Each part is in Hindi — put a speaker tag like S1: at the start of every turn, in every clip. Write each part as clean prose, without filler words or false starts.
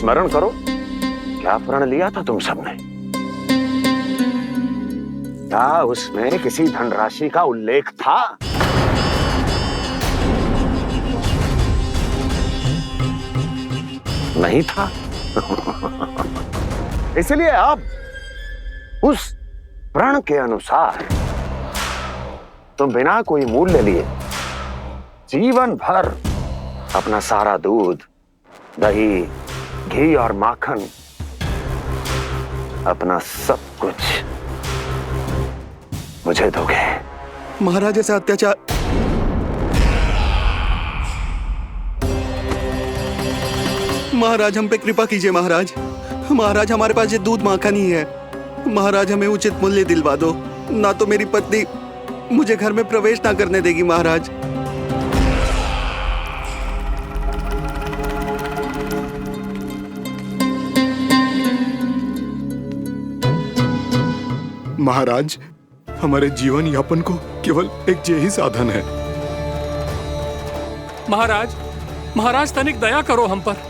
S1: स्मरण करो, क्या प्रण लिया था तुम सबने? क्या उसमें किसी धनराशि का उल्लेख था? नहीं था। इसलिए अब उस प्रण के अनुसार तुम बिना कोई मूल्य लिए जीवन भर अपना सारा दूध, दही, घी और माखन, अपना सब कुछ मुझे दोगे।
S2: महाराज ऐसा अत्याचार। महाराज हम पे कृपा कीजिए महाराज। महाराज हमारे पास ये दूध माखन ही है। महाराज हमें उचित मूल्य दिलवा दो, ना तो मेरी पत्नी मुझे घर में प्रवेश ना करने देगी महाराज।
S3: महाराज हमारे जीवन यापन को केवल एक यही साधन है।
S4: महाराज, महाराज तनिक दया करो हम पर।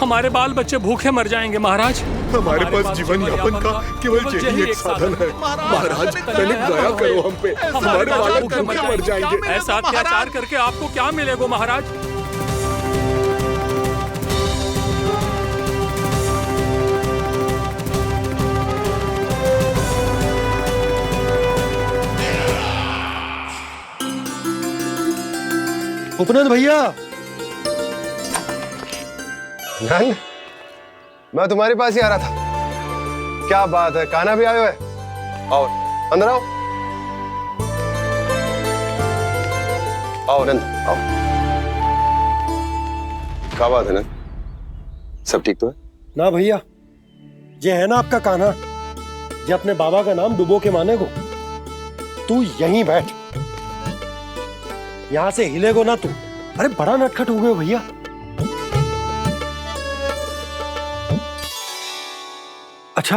S4: हमारे बाल बच्चे भूखे मर जाएंगे महाराज।
S3: हमारे पास जीवन यापन का केवल यही एक साधन है। महाराज तनिक दया करो हम पे, हमारे बालक भूखे मर जाएंगे।
S4: ऐसा अत्याचार करके आपको क्या मिलेगा महाराज?
S5: उपनंद भैया।
S6: नंद, मैं तुम्हारे पास ही आ रहा था। क्या बात है, कान्हा भी आयो है? आओ अंदर आओ। आओ नंद आओ। क्या बात है नंद, सब ठीक तो है?
S5: ना भैया, ये है ना आपका कान्हा, ये अपने बाबा का नाम डुबो के माने को। तू यहीं बैठ, यहां से हिलेगो ना तू। अरे बड़ा नटखट हो गए भैया। अच्छा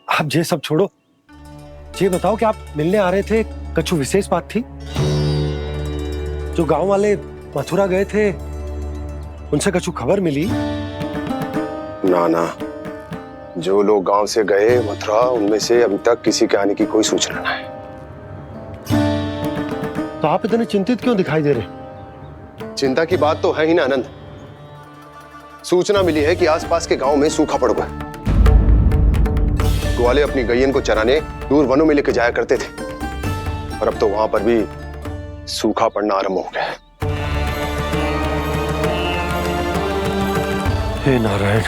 S5: आप ये सब छोड़ो, ये बताओ कि आप मिलने आ रहे थे, कछु विशेष बात थी? जो गांव वाले मथुरा गए थे उनसे कछु खबर मिली?
S6: ना ना, जो लोग गांव से गए मथुरा, उनमें से अभी तक किसी के आने की कोई सूचना नहीं है।
S5: तो आप इतने चिंतित क्यों दिखाई दे रहे?
S6: चिंता की बात तो है ही ना आनंद। सूचना मिली है कि आसपास के गांव में सूखा पड़ गया। ग्वाले अपनी गैयन को चराने दूर वनों में लेकर जाया करते थे, और अब तो वहां पर भी सूखा पड़ना आरंभ हो गया है।
S5: हे नारायण,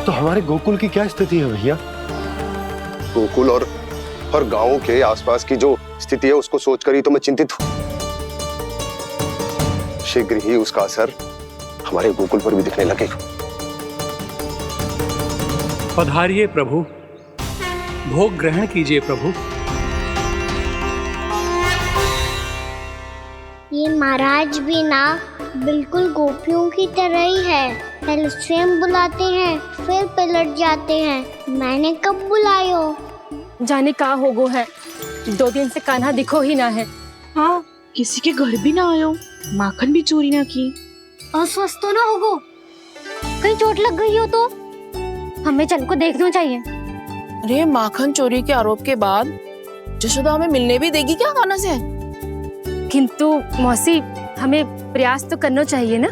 S5: तो हमारे गोकुल की क्या स्थिति है भैया?
S6: गोकुल और गांवों के आसपास की जो स्थिति है उसको सोचकर ही तो मैं चिंतित हूं। शीघ्र ही उसका असर हमारे गोकुल पर भी दिखने लगेगा।
S4: पधारिए प्रभु, भोग ग्रहण कीजिए प्रभु।
S7: ये महाराज भी ना बिल्कुल गोपियों की तरह ही है। पहले स्वयं बुलाते हैं, फिर पलट जाते हैं। मैंने कब बुलायो?
S8: जाने का होगो है, 2 दिन से कान्हा दिखो ही ना है।
S9: हाँ, किसी के घर भी ना आयो, माखन भी चोरी ना की।
S8: अस्वस्थ तो ना होगो, कहीं चोट लग गई हो तो? हमें चल को देखना चाहिए।
S9: अरे माखन चोरी के आरोप के बाद जशोदा हमें मिलने भी देगी क्या कान्हा से?
S8: किंतु मौसी, हमें प्रयास तो करना चाहिए ना।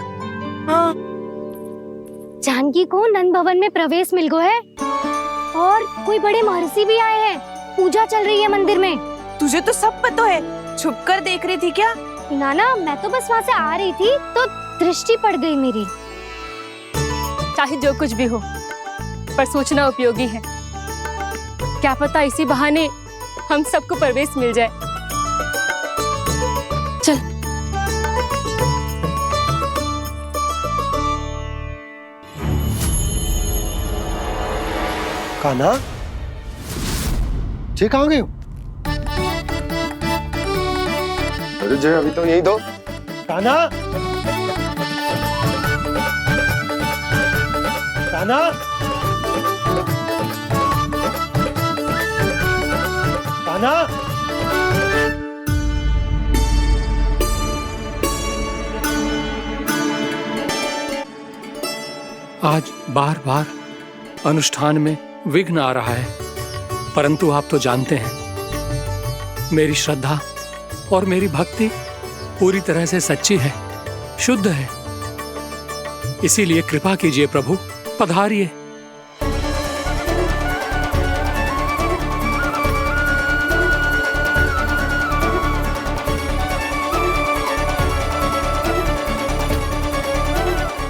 S9: हाँ।
S8: जानकी को नंद भवन में प्रवेश मिल गो है, और कोई बड़े महर्षि भी आए हैं। पूजा चल रही है मंदिर में।
S9: तुझे तो सब पता है, छुप कर देख रही थी क्या?
S8: ना, मैं तो बस वहाँ से आ रही थी तो दृष्टि पड़ गई मेरी। चाहे जो कुछ भी हो, पर सूचना उपयोगी है। क्या पता इसी बहाने हम सबको प्रवेश मिल जाए। चल।
S5: कान्हा, जे कहाँ गए हो?
S6: अरे जय, अभी तो यही दो।
S5: कान्हा, कान्हा, कान्हा।
S4: आज बार बार अनुष्ठान में विघ्न आ रहा है, परंतु आप तो जानते हैं मेरी श्रद्धा और मेरी भक्ति पूरी तरह से सच्ची है, शुद्ध है। इसीलिए कृपा कीजिए प्रभु, पधारिए।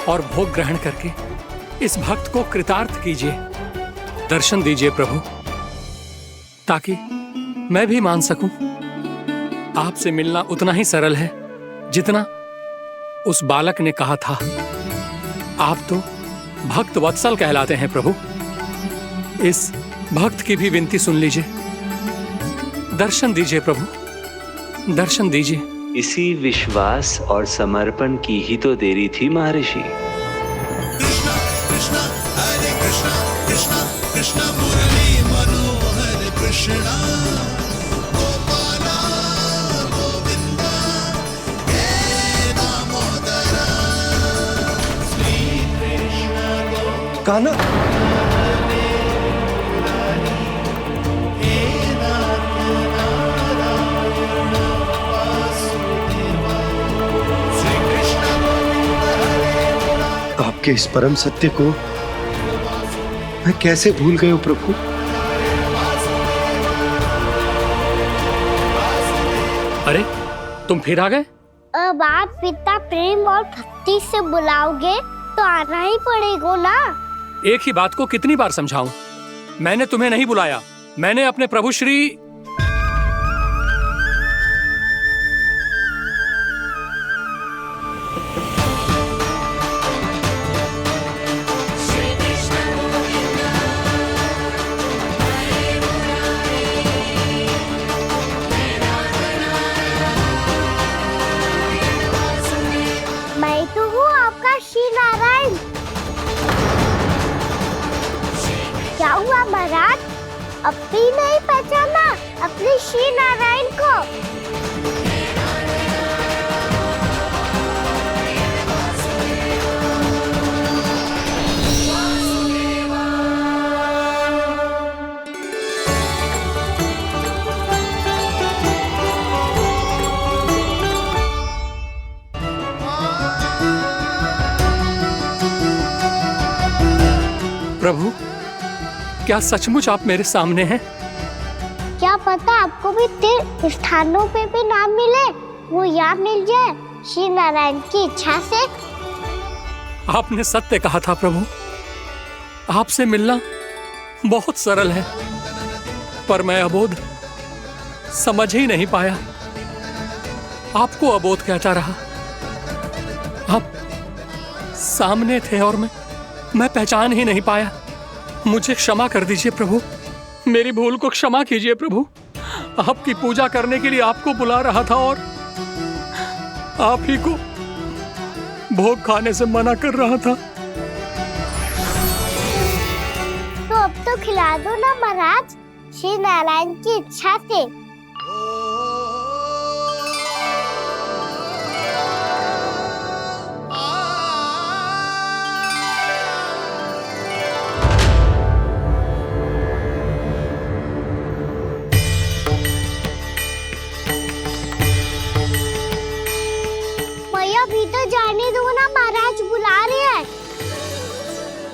S4: और भोग ग्रहण करके इस भक्त को कृतार्थ कीजिए। दर्शन दीजिए प्रभु, ताकि मैं भी मान सकूं। आपसे मिलना उतना ही सरल है जितना उस बालक ने कहा था। आप तो भक्त वत्सल कहलाते हैं प्रभु। इस भक्त की भी विनती सुन लीजिए। दर्शन दीजिए प्रभु, दर्शन दीजिए।
S10: इसी विश्वास और समर्पण की ही तो देरी थी महर्षि।
S11: कृष्णा कृष्णा हरे कृष्णा कृष्णा कृष्णा मुरली मनोहर कृष्णा गोपाला गोविंदा हे दामोदरा श्री कृष्ण
S5: कान्हा, आपके इस परम सत्य को मैं कैसे भूल गया हूं प्रभु।
S4: अरे तुम फिर आ गए?
S7: अब आप इतना प्रेम और भक्ति से बुलाओगे तो आना ही पड़ेगा ना।
S4: एक ही बात को कितनी बार समझाऊं? मैंने तुम्हें नहीं बुलाया, मैंने अपने प्रभु श्री
S7: मैं तो हूँ आपका श्री नारायण। क्या हुआ महाराज, अब भी नहीं पहचाना अपने श्री नारायण को?
S4: प्रभु, क्या सचमुच आप मेरे सामने हैं?
S7: क्या पता आपको भी तीर्थ स्थानों पे भी नाम मिले, वो यहाँ मिल जाए श्री नारायण की इच्छा से।
S4: आपने सत्य कहा था प्रभु, आपसे मिलना बहुत सरल है, पर मैं अबोध समझ ही नहीं पाया। आपको अबोध कहता रहा। आप सामने थे और मैं पहचान ही नहीं पाया। मुझे क्षमा कर दीजिए प्रभु, मेरी भूल को क्षमा कीजिए प्रभु। आपकी पूजा करने के लिए आपको बुला रहा था और आप ही को भोग खाने से मना कर रहा था।
S7: तो अब तो खिला दो ना महाराज, श्री नारायण की इच्छा से। भीतर जाने दो ना, महाराज बुला रहे हैं।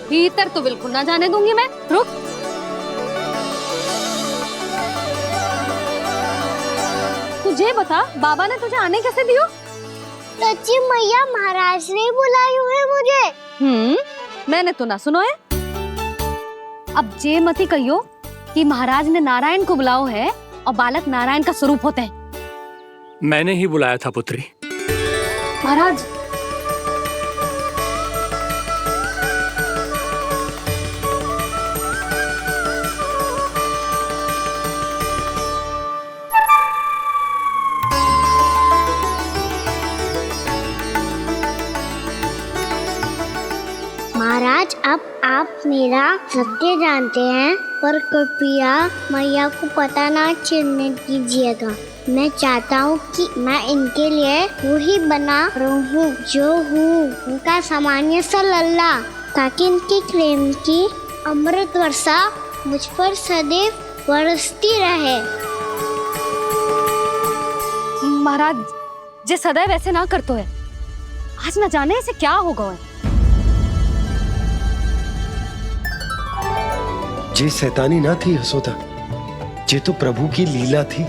S8: भीतर तो बिल्कुल ना जाने दूंगी मैं। रुक। तुझे बता, बाबा ने तुझे आने कैसे दियो?
S7: सच्ची मैया, महाराज ने बुलाई हुई मुझे।
S8: मैंने तो ना सुनो है। अब जे मती कहियो कि महाराज ने नारायण को बुलाओ है और बालक नारायण का स्वरूप होते हैं।
S4: मैंने ही बुलाया था पुत्री।
S8: महाराज,
S7: महाराज, अब आप मेरा सत्य जानते हैं, पर कृपया मैया को पता ना चलने दीजिएगा। मैं चाहता हूँ कि मैं इनके लिए वही बना रहूँ जो हूँ, उनका सामान्य सा लल्ला। ताकि इनके प्रेम की अमृत वर्षा मुझ पर सदैव बरसती रहे।
S8: महाराज जे सदैव ऐसे ना करतो है, आज न जाने इसे क्या होगा है।
S5: जे शैतानी ना थी यशोदा, जे तो प्रभु की लीला थी।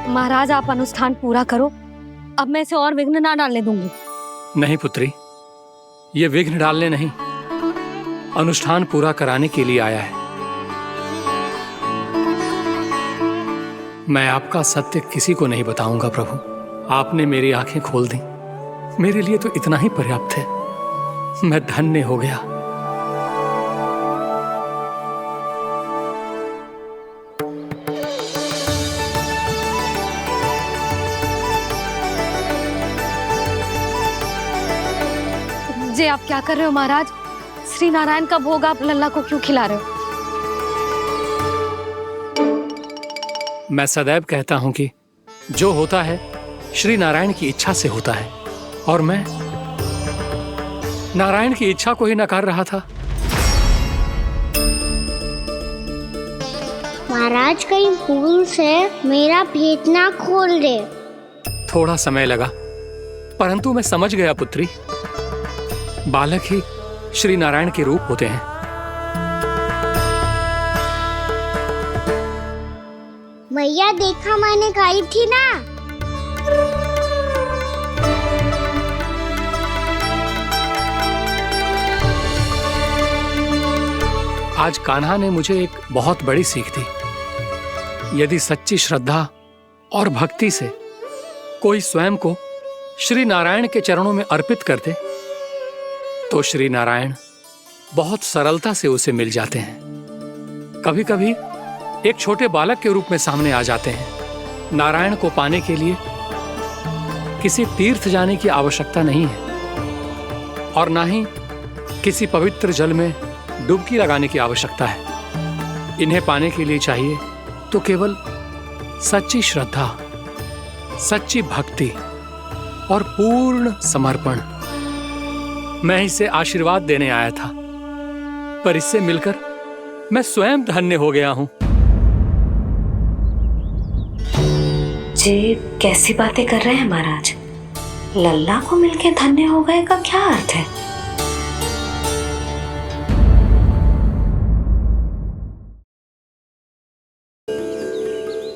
S8: महाराज आप अनुष्ठान पूरा करो, अब मैं इसे और विघ्न ना डालने दूंगी।
S4: नहीं पुत्री, ये विघ्न डालने नहीं, अनुष्ठान पूरा कराने के लिए आया है। मैं आपका सत्य किसी को नहीं बताऊंगा प्रभु। आपने मेरी आंखें खोल दी, मेरे लिए तो इतना ही पर्याप्त है। मैं धन्य हो गया।
S8: जे आप क्या कर रहे हो महाराज? श्री नारायण का भोग आप लल्ला को क्यों खिला रहे हो?
S4: मैं सदैव कहता हूं कि जो होता है श्री नारायण की इच्छा से होता है, और मैं नारायण की इच्छा को ही नकार रहा था।
S7: महाराज कहीं भूल से मेरा भेद ना खोल दे।
S4: थोड़ा समय लगा, परंतु मैं समझ गया पुत्री। बालक ही श्री नारायण के रूप होते हैं।
S7: मैया देखा मैंने कही थी ना।
S4: आज कान्हा ने मुझे एक बहुत बड़ी सीख दी। यदि सच्ची श्रद्धा और भक्ति से कोई स्वयं को श्री नारायण के चरणों में अर्पित कर दे, तो श्री नारायण बहुत सरलता से उसे मिल जाते हैं। कभी कभी एक छोटे बालक के रूप में सामने आ जाते हैं। नारायण को पाने के लिए किसी तीर्थ जाने की आवश्यकता नहीं है, और ना ही किसी पवित्र जल में डुबकी लगाने की आवश्यकता है। इन्हें पाने के लिए चाहिए तो केवल सच्ची श्रद्धा, सच्ची भक्ति और पूर्ण समर्पण। मैं इसे आशीर्वाद देने आया था, पर इससे मिलकर मैं स्वयं धन्य हो गया हूं।
S12: जी कैसी बातें कर रहे हैं महाराज? लल्ला को मिलके धन्य हो गए का क्या अर्थ है?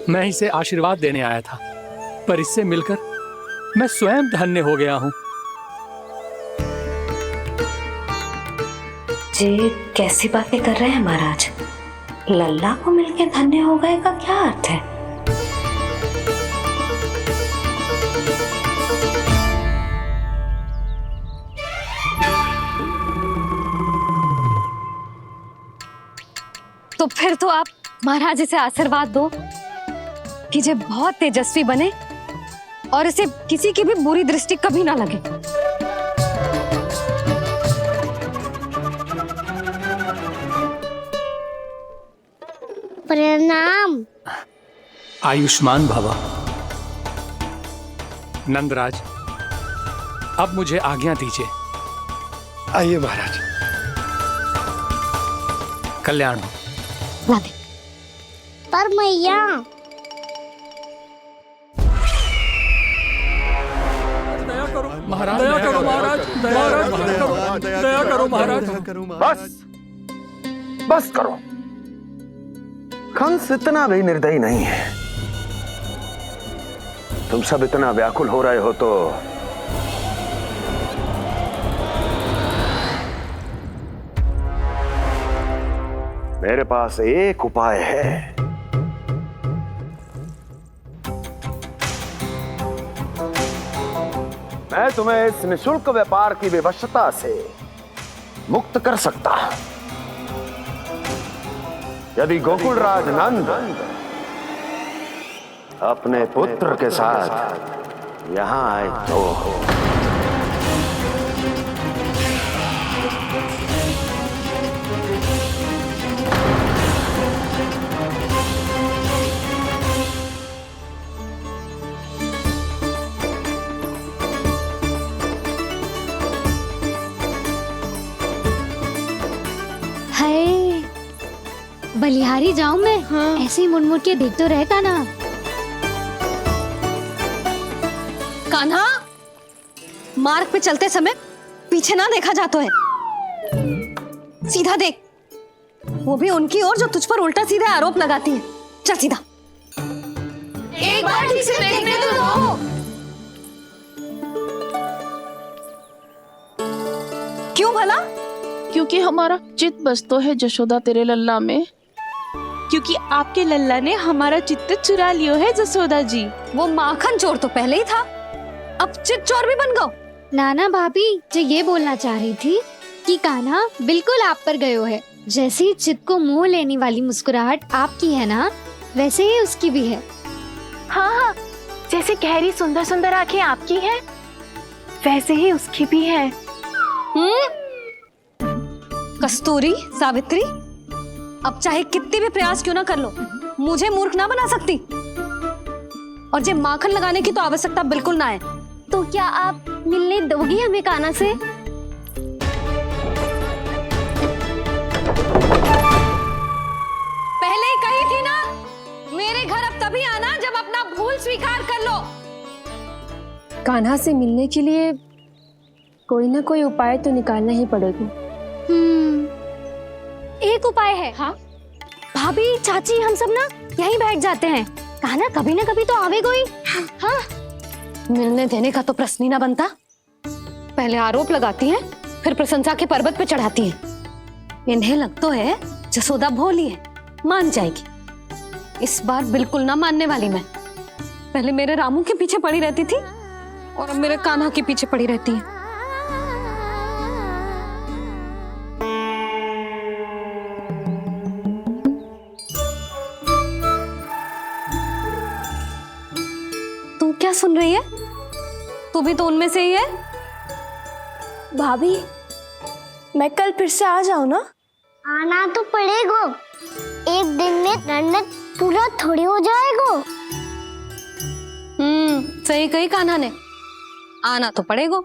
S4: मैं इसे आशीर्वाद देने आया था, पर इससे मिलकर मैं स्वयं धन्य हो गया हूं।
S12: जी कैसी बातें कर रहे हैं महाराज? लल्ला को मिलके धन्य हो गए का क्या अर्थ है?
S8: तो फिर तो आप महाराज इसे आशीर्वाद दो कि ये बहुत तेजस्वी बने और इसे किसी की भी बुरी दृष्टि कभी ना लगे।
S7: प्रणाम।
S4: आयुष्मान भवा। नंदराज, अब मुझे आज्ञा दीजिए।
S5: आइए महाराज।
S4: कल्याण हो।
S8: राधे।
S7: पर मैया
S4: महाराज, दया करो महाराज, दया करो महाराज।
S1: बस करो। कंस इतना भी निर्दयी नहीं है। तुम सब इतना व्याकुल हो रहे हो तो मेरे पास एक उपाय है। मैं तुम्हें इस निःशुल्क व्यापार की विवशता से मुक्त कर सकता। यदि गोकुलराज नंद अपने पुत्र के साथ यहां आए तो
S13: बलिहारी जाऊं मैं? ऐसे ही मुड़ मुड़ के देख तो रहता ना।
S8: कान्हा, मार्ग पे चलते समय पीछे ना देखा जाता है, सीधा देख, वो भी उनकी ओर जो तुझ पर उल्टा सीधे आरोप लगाती है। चल सीधा। एक बार ठीक से देखने तो दो। क्यों भला?
S9: क्योंकि हमारा चित्त बसतो है जशोदा तेरे लल्ला में।
S14: क्योंकि आपके लल्ला ने हमारा चित्त चुरा लियो है जसोदा जी।
S8: वो माखन चोर तो पहले ही था, अब चित्त चोर भी बन गो।
S13: नाना भाभी जो ये बोलना चाह रही थी कि कान्हा बिल्कुल आप पर गयो है। जैसे ही चित्त को मोह लेने वाली मुस्कुराहट आपकी है ना, वैसे ही उसकी भी है।
S14: हाँ हाँ, जैसे गहरी सुंदर सुंदर आंखें आपकी हैं, वैसे ही उसकी भी है।
S8: कस्तूरी, सावित्री, अब चाहे कितने भी प्रयास क्यों ना कर लो, मुझे मूर्ख ना बना सकती। और जे माखन लगाने की तो आवश्यकता बिल्कुल ना है।
S13: तो क्या आप मिलने दोगी हमें कान्हा से?
S8: पहले ही कही थी ना, मेरे घर अब तभी आना जब अपना भूल स्वीकार कर लो।
S14: कान्हा से मिलने के लिए कोई ना कोई उपाय तो निकालना ही पड़ेगा।
S13: एक उपाय है।
S8: हाँ?
S13: भाभी, चाची, हम सब ना यहीं बैठ जाते हैं। कान्हा कभी ना कभी तो आवेगा ही। हाँ।
S8: मिलने देने का तो प्रश्न ही ना बनता। पहले आरोप लगाती हैं, फिर प्रशंसा के पर्वत पे चढ़ाती हैं। इन्हें लगता है जसोदा भोली है, मान जाएगी। इस बार बिल्कुल ना मानने वाली मैं। पहले मेरे रामू के पीछे पड़ी रहती थी और अब मेरे कान्हा के पीछे पड़ी रहती है। तू क्या सुन रही है? तू भी तो उनमें से ही है।
S14: भाभी, मैं कल फिर से आ जाऊं ना?
S7: आना तो पड़ेगा। एक दिन में रन्नत पूरा थोड़ी हो जाएगा।
S8: सही कही कान्हा ने, आना तो पड़ेगा।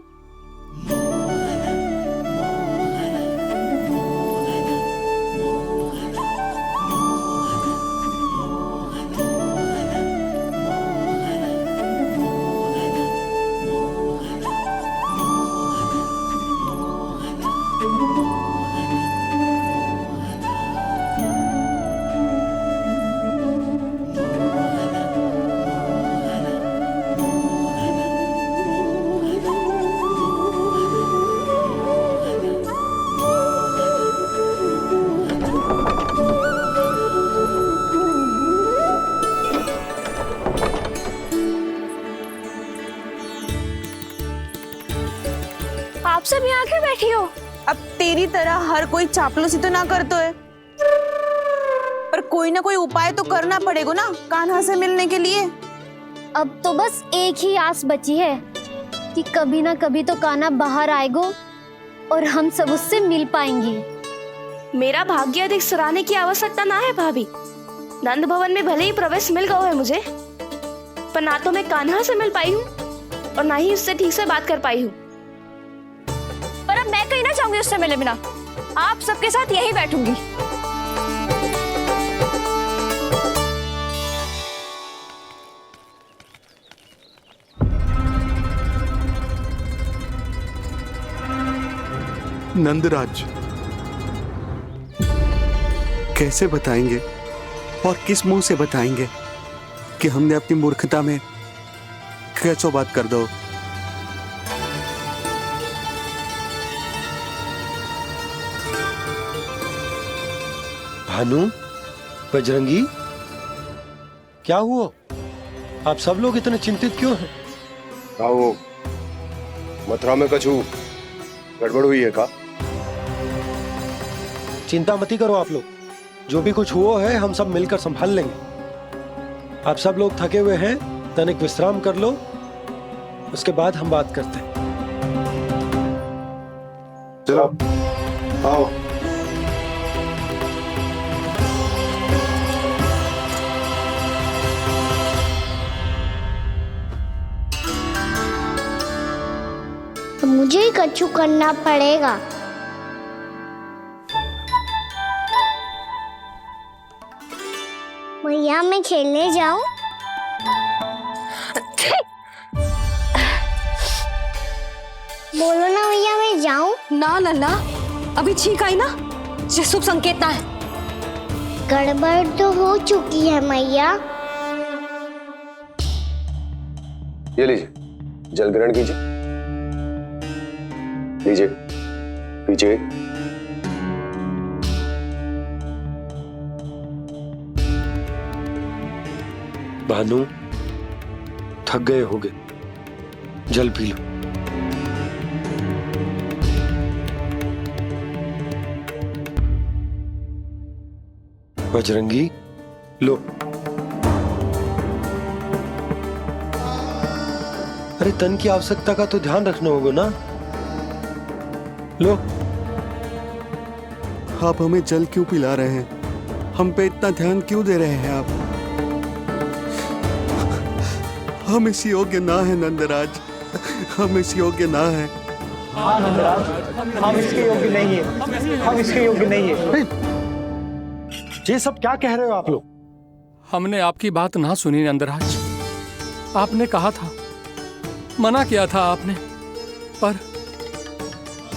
S14: आप सब यहाँ आके बैठी हो? अब तेरी तरह हर कोई चापलूसी तो ना करतो है, पर कोई ना कोई उपाय तो करना पड़ेगा ना कान्हा से मिलने के लिए।
S13: अब तो बस एक ही आस बची है कि कभी ना कभी तो कान्हा बाहर आएगा और हम सब उससे मिल पाएंगे।
S14: मेरा भाग्य अधिक सराहने की आवश्यकता ना है भाभी। नंद भवन में भले ही प्रवेश मिल गया है मुझे, पर ना तो मैं कान्हा से मिल पाई हूँ और ना ही उससे ठीक से बात कर पाई हूँ।
S8: पर अब मैं कहीं ना चाहूंगी उससे मिले बिना। आप सबके साथ यहीं बैठूंगी।
S2: नंदराज, कैसे बताएंगे और किस मुंह से बताएंगे कि हमने अपनी मूर्खता में कैसो बात कर दो।
S5: भानु, बजरंगी, क्या हुआ? आप सब लोग इतने चिंतित क्यों हैं?
S6: आओ, मथुरा में कछु गड़बड़ हुई है का?
S5: चिंता मती करो आप लोग, जो भी कुछ हुआ है हम सब मिलकर संभाल लेंगे। आप सब लोग थके हुए हैं, तनिक विश्राम कर लो, उसके बाद हम बात करते हैं।
S6: चलो, आओ।
S7: तो मुझे ही कछु करना पड़ेगा। मैया मैं खेलने जाऊं? बोलो ना मैया मैं जाऊं?
S12: ना लल्ला, अभी छींक आई ना, ये शुभ संकेत ना है।
S7: गड़बड़ तो हो चुकी है मैया।
S6: ये लीजिए, जल ग्रहण कीजिए। लीजिए, पीजिए।
S5: भानु, थक गए होगे, जल पी लो। बजरंगी, लो। अरे तन की आवश्यकता का तो ध्यान रखना होगा ना। लो।
S2: आप हमें जल क्यों पिला रहे हैं? हम पे इतना ध्यान क्यों दे रहे हैं आप? हम इस योग्य ना है नंदराज, हम इस योग्य ना है।
S5: हाँ नंदराज, हम इसके योग्य नहीं है, हम इसके योग्य नहीं है। ये सब क्या कह रहे हो आप लोग?
S4: हमने आपकी बात ना सुनी नंदराज। आपने कहा था, मना किया था आपने, पर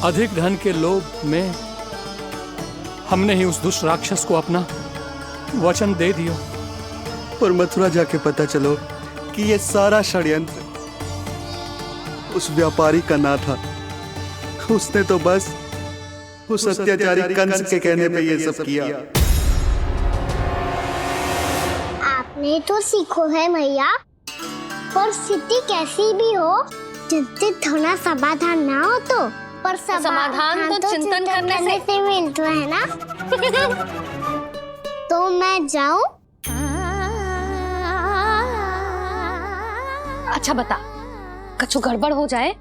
S4: अधिक धन के लोभ में हमने ही उस दुष्ट राक्षस को अपना वचन दे दिया।
S2: पर मथुरा जाके पता चलो कि ये सारा षड्यंत्र उस व्यापारी का ना था। उसने तो बस उस अत्याचारी कंस के कहने पे ये सब किया।
S7: आपने तो सीखो है मैया, पर स्थिति कैसी भी हो, चिंतित होना समाधान ना हो तो, पर समाधान तो चिंतन करने से मिलता है ना। तो मैं जाऊं?
S12: अच्छा बता, कछु गड़बड़ हो जाए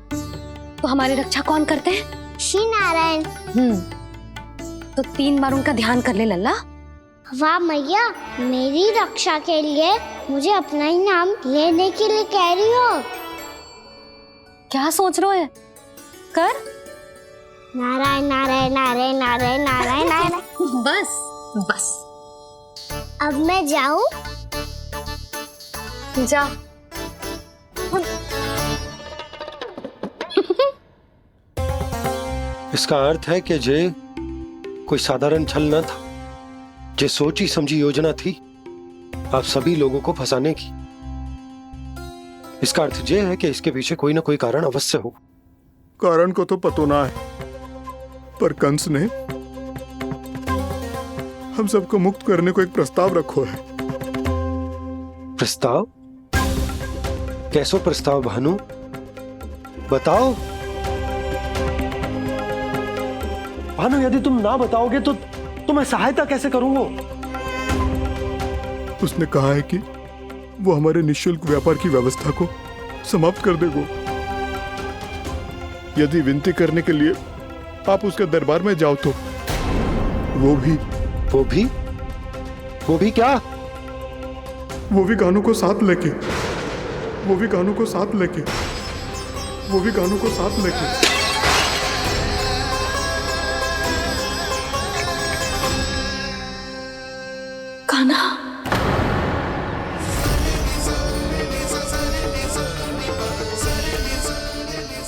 S12: तो हमारी रक्षा कौन करते हैं?
S7: श्री नारायण।
S12: तो 3 बार उनका ध्यान कर ले लल्ला।
S7: वाह मैया, मेरी रक्षा के लिए मुझे अपना ही नाम लेने के लिए कह रही हो?
S12: क्या सोच रहे हो? कर।
S7: नारायण नारायण नारायण नारायण नारायण नारायण।
S12: बस बस।
S7: अब मैं जाऊं?
S12: जा।
S5: इसका अर्थ है कि जे कोई साधारण छल न था, जे सोची समझी योजना थी आप सभी लोगों को फंसाने की। इसका अर्थ ये है कि इसके पीछे कोई ना कोई कारण अवश्य हो।
S3: कारण को तो पतो ना है, पर कंस ने हम सबको मुक्त करने को एक प्रस्ताव रखो है।
S5: प्रस्ताव? कैसो प्रस्ताव भानु, बताओ। भानु, यदि तुम ना बताओगे तो मैं सहायता कैसे करूंगा?
S3: उसने कहा है कि वो हमारे निःशुल्क व्यापार की व्यवस्था को समाप्त कर देगा यदि विनती करने के लिए आप उसके दरबार में जाओ तो। वो भी क्या? वो भी गानों को साथ लेके, वो भी गानों को साथ लेके, वो भी गानों को साथ लेके।
S12: कान्हा,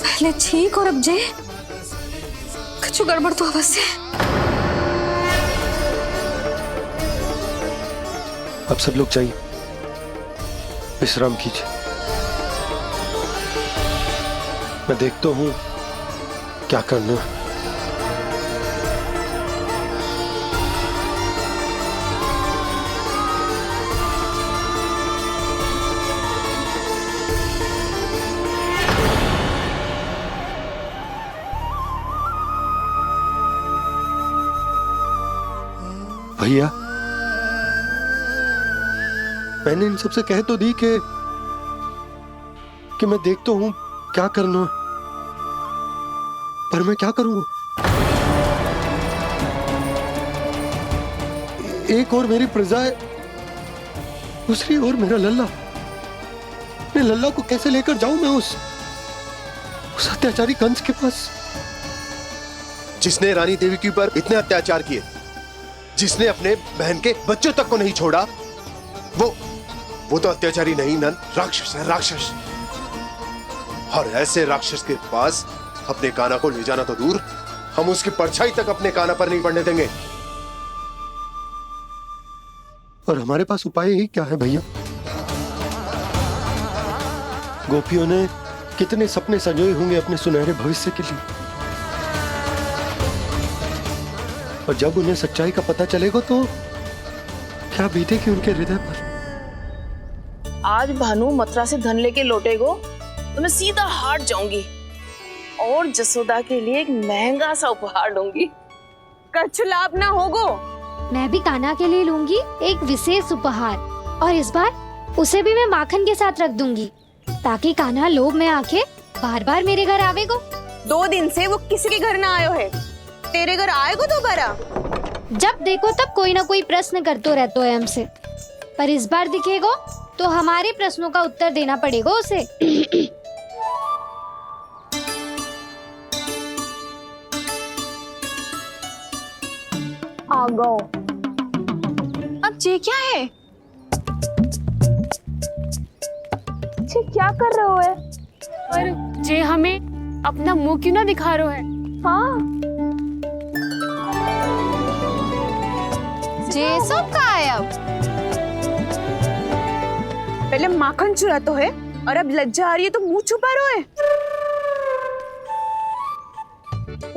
S12: पहले छींक और अब जे, कुछ गड़बड़ तो अवश्य है।
S5: अब सब लोग जाइए, विश्राम कीजिए। मैं देखता हूं क्या करना है। भैया, मैंने इन सबसे कह तो दी कि मैं देखता हूं क्या करना, पर मैं क्या करूंगा? एक और मेरी प्रजा है, दूसरी ओर मेरा लल्ला। मैं लल्ला को कैसे लेकर जाऊं मैं उस अत्याचारी कंस के पास,
S6: जिसने रानी देवी के ऊपर इतने अत्याचार किए, जिसने अपने बहन के बच्चों तक को नहीं छोड़ा, वो तो अत्याचारी नहीं नंद, राक्षस है, राक्षस। और ऐसे राक्षस के पास अपने कान्हा को ले जाना तो दूर, हम उसकी परछाई तक अपने कान्हा पर नहीं पड़ने देंगे। और हमारे पास उपाय ही क्या है भैया? गोपियों ने कितने सपने संजोए होंगे अपने सुनहरे भविष्य के लिए, और जब उन्हें सच्चाई का पता चलेगा तो क्या बीतेगी उनके हृदय पर।
S9: आज भानु मथुरा से धन लेके लौटेगो तो मैं सीधा हाट जाऊंगी और जसोदा के लिए एक महंगा सा उपहार लूंगी।
S8: कछु लाभ ना होगो।
S13: मैं भी कान्हा के लिए लूंगी एक विशेष उपहार, और इस बार उसे भी मैं माखन के साथ रख दूंगी, ताकि कान्हा लोभ में आके बार बार मेरे घर आवेगो।
S8: 2 दिन से वो किसी के घर ना आयो है, तेरे घर आएगो दोबारा?
S13: जब देखो तब कोई ना कोई प्रश्न करते रहते हो हमसे, पर इस बार दिखेगो तो हमारे प्रश्नों का उत्तर देना पड़ेगा उसे।
S8: आ गो। अब ये क्या है? ये क्या कर रहे हो है?
S14: पर जे हमें अपना मुंह क्यों ना दिखा रहे है?
S8: हाँ, जे सब का है अब? पहले माखन चुरा तो है और अब लज्जा आ रही है तो मुंह छुपा रहे है।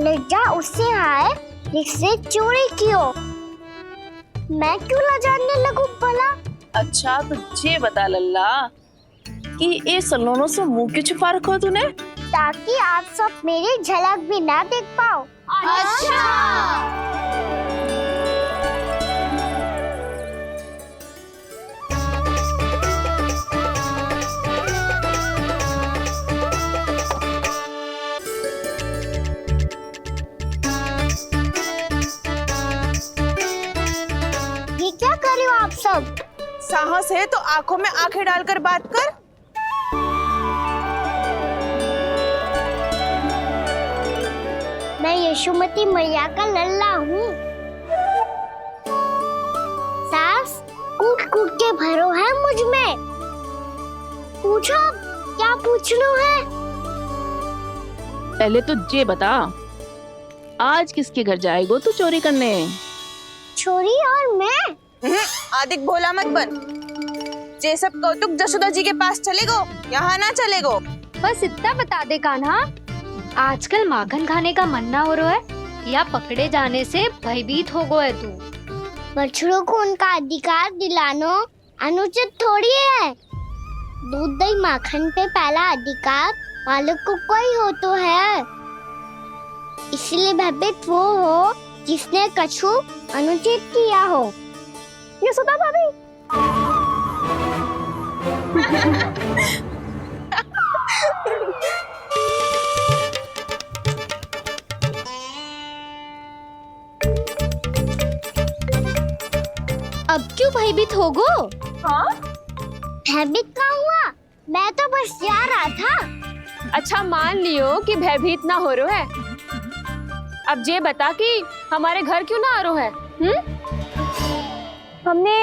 S7: लज्जा उससे आए जिससे चोरी कियो। मैं क्यों लजाने लगूं भला?
S9: अच्छा तो ये बता लल्ला कि ये सलोनों से मुंह क्यों छुपा रखो तूने?
S7: ताकि आप सब मेरी झलक भी ना देख पाओ।
S8: अच्छा।
S7: ये क्या कर रहे हो आप सब?
S8: साहस है तो आंखों में आंखें डालकर बात कर।
S7: मैं यशोमती मैया का लल्ला हूँ। सास कूट कूट के भरो है मुझ में। पूछो क्या पूछना है?
S9: पहले तो ये बता, आज किसके घर जाएगो तू चोरी करने?
S7: छोरी और मैं?
S8: आदिक भोला मत बन। ये सब कौतुक जशोदा जी के पास चलेगो, यहाँ ना चलेगो।
S13: बस इतना बता दे कान्हा, आजकल माखन खाने का मन ना हो रहा है या पकड़े जाने से भयभीत हो गो है तू?
S7: बछड़ों को उनका अधिकार दिलाना अनुचित थोड़ी है। दूध दही माखन पे पहला अधिकार मालिक को कोई हो तो है। इसलिए भयभीत वो हो जिसने कछु अनुचित किया हो।
S8: यशोदा भाभी।
S13: अब क्यों भयभीत हो गो?
S8: हाँ?
S7: भयभीत क्या हुआ? मैं तो बस जा रहा था।
S14: अच्छा मान लियो कि भयभीत ना हो रहा है। अब ये बता कि हमारे घर क्यों ना आ रहा है?
S8: हमने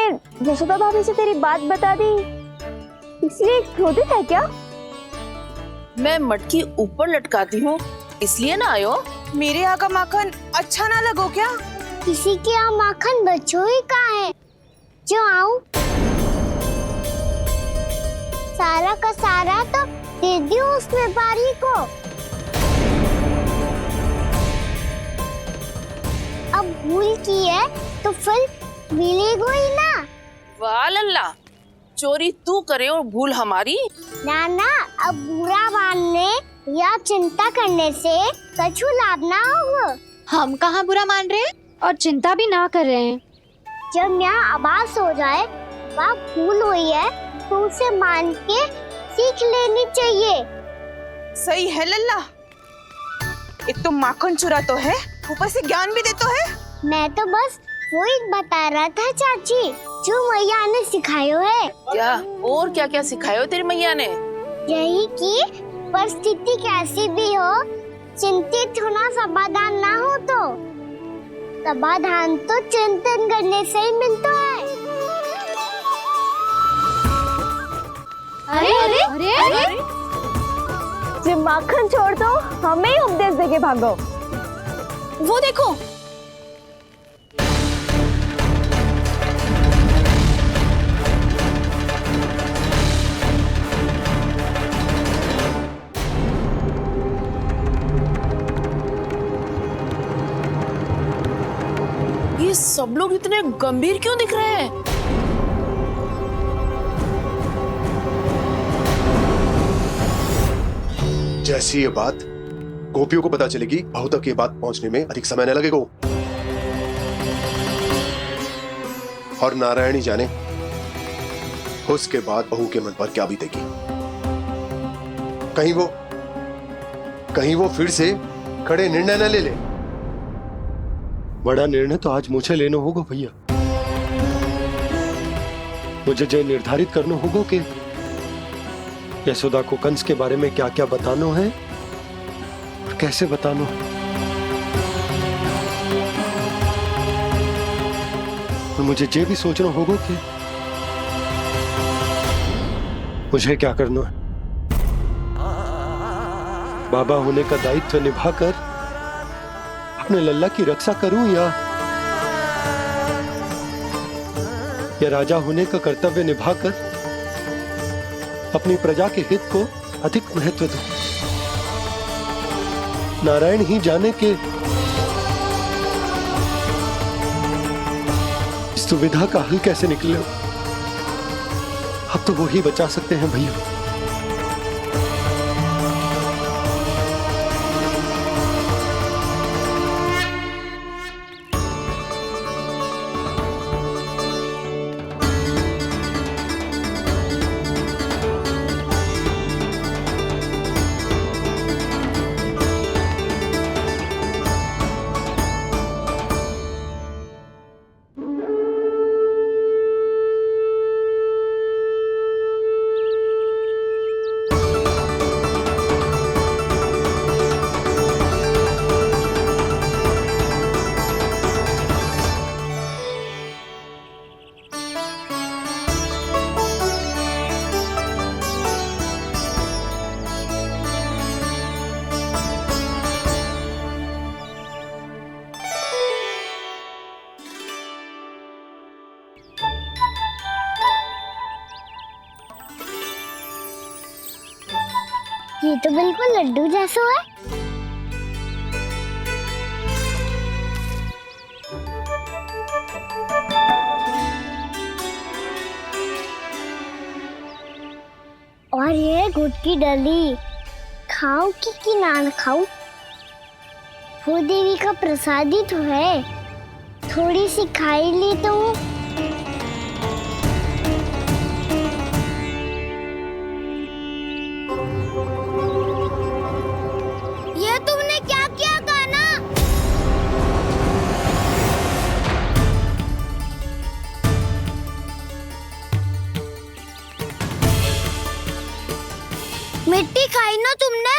S8: यशोदा भाभी से तेरी बात बता दी, इसलिए क्रोधित है क्या?
S9: मैं मटकी ऊपर लटकाती हूँ इसलिए ना आयो?
S8: मेरे यहाँ का माखन अच्छा ना लगो क्या?
S7: किसी के यहाँ माखन बच्चों ही कहाँ है जो आऊं? सारा का सारा तो दे दियो उस व्यापारी को। अब भूल की है तो फिर मिलेगो ही ना।
S9: वाह लल्ला, चोरी तू करे और भूल हमारी।
S7: नाना, अब बुरा मानने या चिंता करने से कछु लाभ ना होगा।
S13: हम कहाँ बुरा मान रहे हैं और चिंता भी ना कर रहे हैं।
S7: जब यहाँ आभास हो जाए वहाँ भूल हुई है तो उसे मान के सीख लेनी चाहिए।
S8: सही है लल्ला, एक तो माखन चुरा तो है, ऊपर से ज्ञान भी देता है।
S7: मैं तो बस वही बता रहा था चाची जो मैया ने सिखायो है।
S9: क्या और क्या क्या सिखायो तेरी मैया ने?
S7: यही कि परिस्थिति कैसी भी हो चिंतित होना समाधान ना हो तो समाधान तो चिंतन करने से ही मिलता है।
S8: अरे अरे अरे अरे
S14: जब माखन छोड़ दो हमें ही उपदेश देके भागो।
S9: वो देखो ये सब लोग इतने गंभीर क्यों दिख रहे हैं?
S6: जैसी ये बात गोपियों को पता चलेगी, बहू तक ये बात पहुंचने में अधिक समय न लगेगा। और नारायण ही जाने उसके बाद बहू के मन पर क्या बीतेगी। कहीं वो फिर से खड़े निर्णय न ले ले। बड़ा निर्णय तो आज मुझे लेना होगा भैया। मुझे जो निर्धारित करना होगा कि यशोदा को कंस के बारे में क्या क्या बताना है और कैसे बताना है। और मुझे ये भी सोचना होगा कि मुझे क्या करना है। बाबा होने का दायित्व निभाकर अपने लल्ला की रक्षा करूं या राजा होने का कर्तव्य निभाकर अपनी प्रजा के हित को अधिक महत्व दूं। नारायण ही जाने के इस दुविधा का हल कैसे निकले। अब तो वो ही बचा सकते हैं भैया।
S7: ये तो बिल्कुल लड्डू जैसा है। और ये गुड़ की डली खाऊं कि ना खाऊं? वो देवी का प्रसाद ही तो है, थोड़ी सी खाई ली तो। ये तुमने क्या किया कान्हा? मिट्टी खाई ना तुमने?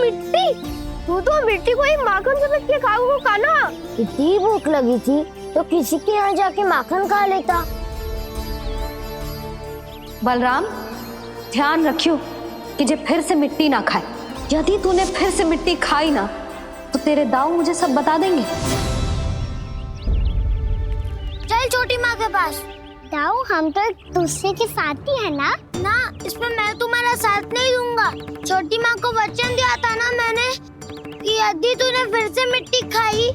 S7: मिट्टी? तू तो मिट्टी को ही माखन से मिट्टी खाओगे कान्हा। इतनी भूख लगी थी तो किसी के यहाँ जाके माखन खा लेता।
S12: बलराम, ध्यान रखियो कि जे फिर से मिट्टी ना खाए। यदि तूने फिर से मिट्टी खाई ना तो तेरे दाऊ मुझे सब बता देंगे।
S7: चल छोटी माँ के पास। दाऊ, हम तो एक दूसरे के साथ ही है ना? ना, इसमें मैं तुम्हारा साथ नहीं दूंगा। छोटी माँ को वचन दिया था ना मैंने कि यदि तूने फिर से मिट्टी खाई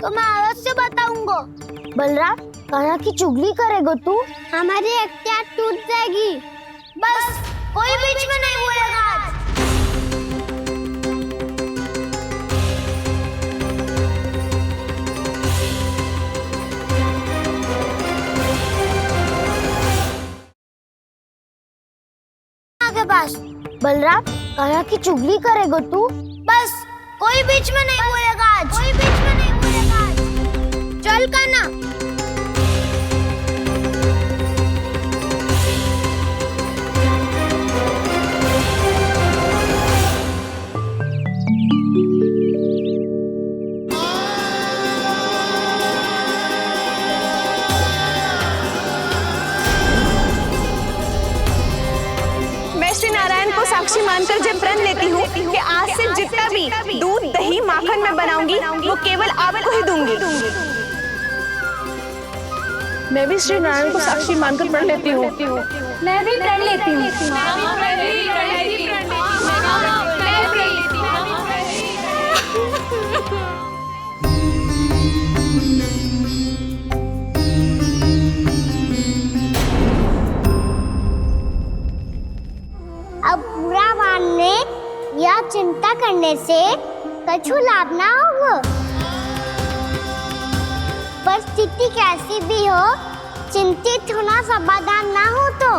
S7: तो मैं अवश्य बताऊंगा। बलराम, कान्हा की चुगली करेगा तू? हमारी अख्तियार टूट जाएगी। बस कोई बीच में नहीं बोलेगा आज। के पास। बलराम, कान्हा की चुगली करेगा तू? बस कोई बीच में नहीं बोलेगा आज। कोई बीच में नहीं बोलेगा आज। चल कान्हा।
S14: को साक्षी मानकर जब प्रण लेती हूँ कि आज से जितना भी दूध दही माखन मैं बनाऊंगी वो केवल आपको ही दूंगी।
S9: मैं भी श्री नारायण को साक्षी मानकर प्रण लेती हूँ।
S12: मैं भी प्रण लेती हूँ।
S7: अब बुरा मानने या चिंता करने से कछु लाभ ना होगा। परिस्थिति कैसी भी हो, चिंतित होना समाधान ना हो तो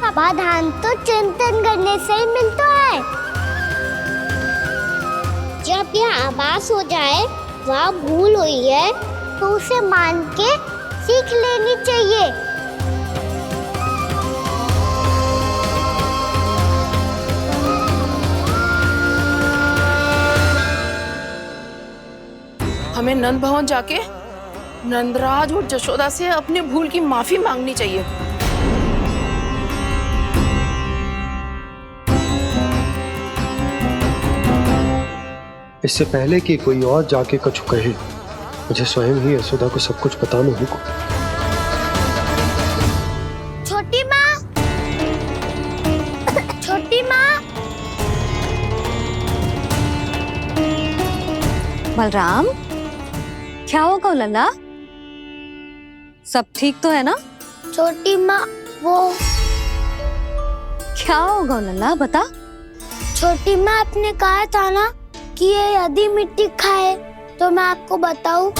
S7: समाधान तो चिंतन करने से ही मिलता है। जब यह आभास हो जाए वह भूल हुई है तो उसे मान के सीख लेनी चाहिए।
S9: हमें नंद भवन जाके नंदराज और जशोदा से अपनी भूल की माफी मांगनी चाहिए।
S5: इससे पहले कि कोई और जाके कछु कहे, मुझे स्वयं ही यशोदा को सब कुछ बताना होगा।
S7: छोटी माँ, छोटी माँ।
S12: बलराम, क्या होगा लल्ला? सब ठीक तो है ना?
S7: छोटी माँ, वो
S12: क्या होगा लल्ला, बता।
S7: छोटी माँ, आपने कहा था ना कि ये यदि मिट्टी खाए तो मैं आपको बताऊं।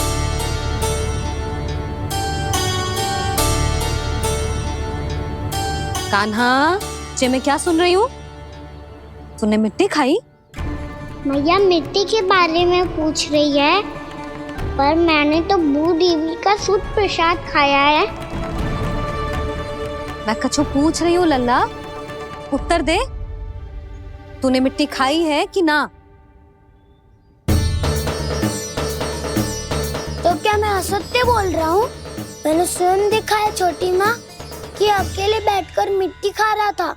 S12: कान्हा, जे मैं क्या सुन रही हूँ? तूने मिट्टी खाई?
S7: मैया मिट्टी के बारे में पूछ रही है, पर मैंने तो भू देवी का शुद्ध प्रसाद खाया है।
S12: मैं कछु पूछ रही हूँ लल्ला, उत्तर दे। तूने मिट्टी खाई है कि ना?
S7: तो क्या मैं असत्य बोल रहा हूँ? मैंने स्वयं देखा है छोटी माँ कि अकेले बैठकर मिट्टी खा रहा था।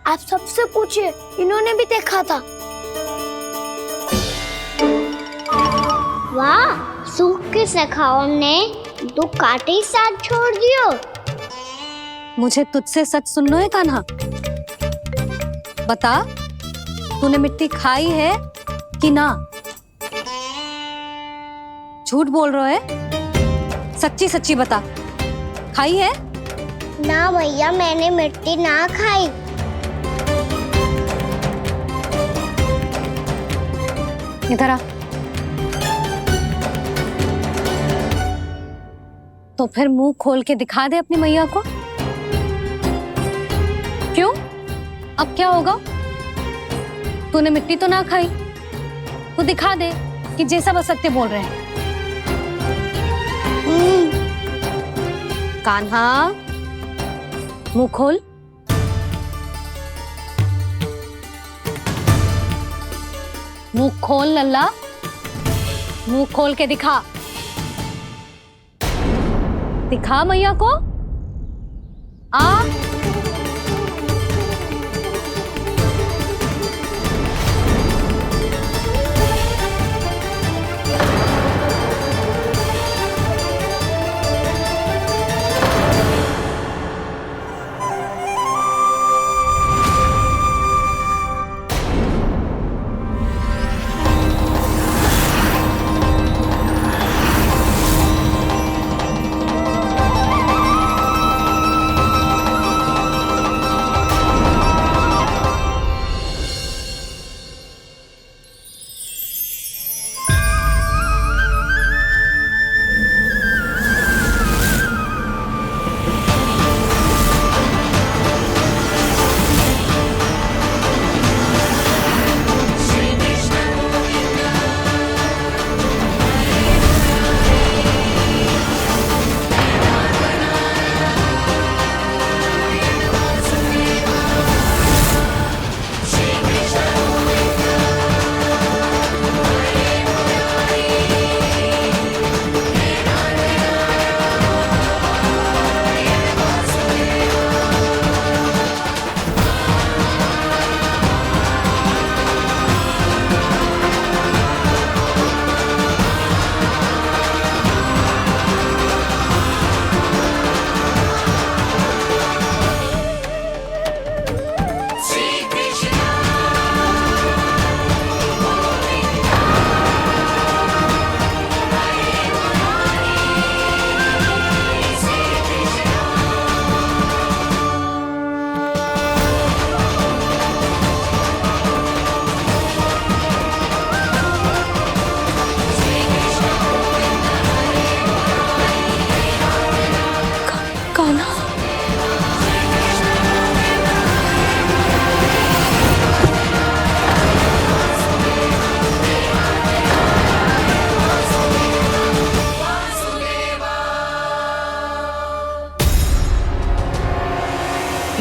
S7: आप सबसे पूछिए, इन्होंने भी देखा था। वाह, सूख के सखाओं ने दो कांटे ही साथ छोड़ दियो।
S12: मुझे तुझसे सच सुनना है कान्हा। बता, तूने मिट्टी खाई है कि ना? झूठ बोल रहा है, सच्ची सच्ची बता, खाई है?
S7: ना भैया, मैंने मिट्टी ना खाई।
S12: इधर आ। तो फिर मुंह खोल के दिखा दे अपनी मैया को। क्यों? अब क्या होगा? तूने मिट्टी तो ना खाई, तो दिखा दे कि जे सब असत्य बोल रहे हैं। कान्हा, मुंह खोल। मुंह खोल लल्ला, मुंह खोल के दिखा। दिखा मैया को। आ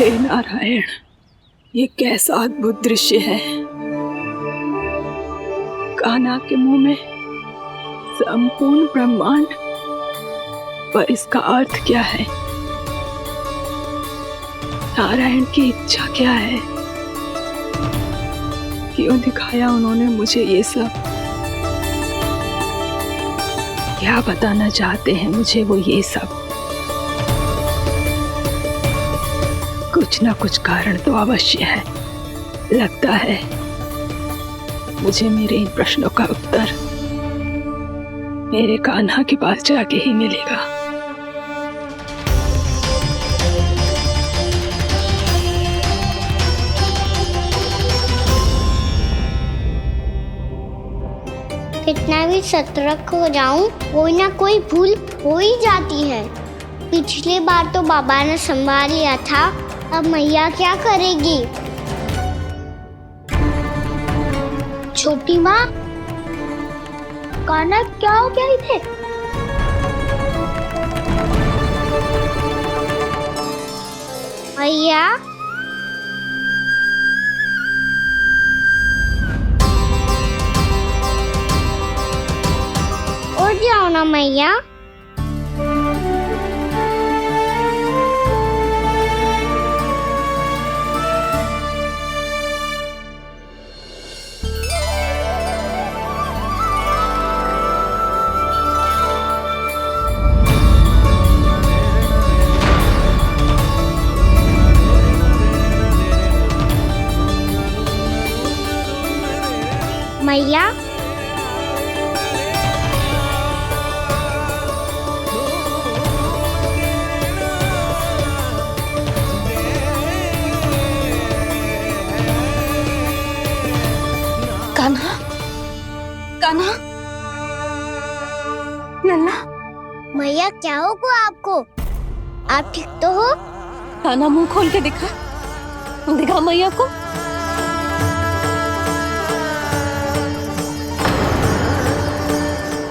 S9: हे नारायण, ये कैसा अद्भुत दृश्य है। कान्हा के मुंह में संपूर्ण ब्रह्मांड, पर इसका अर्थ क्या है? नारायण की इच्छा क्या है? क्यों दिखाया उन्होंने मुझे ये सब? क्या बताना चाहते हैं मुझे वो ये सब? कुछ ना कुछ कारण तो अवश्य है। लगता है मुझे मेरे इन प्रश्नों का उत्तर मेरे कान्हा के पास जाके ही मिलेगा।
S7: कितना भी सतर्क हो जाऊं, कोई ना कोई भूल हो ही जाती है। पिछली बार तो बाबा ने संभाल लिया था, अब मैया क्या करेगी? छोटी माँ, कान्हा क्या हो गया इधर? मैया, उठ जाओ ना मैया। मैया,
S12: कान्हा, कान्हा, लल्ला।
S7: मैया क्या होगा आपको? आप ठीक तो हो?
S12: कान्हा मुंह खोल के दिखा, दिखा मैया को।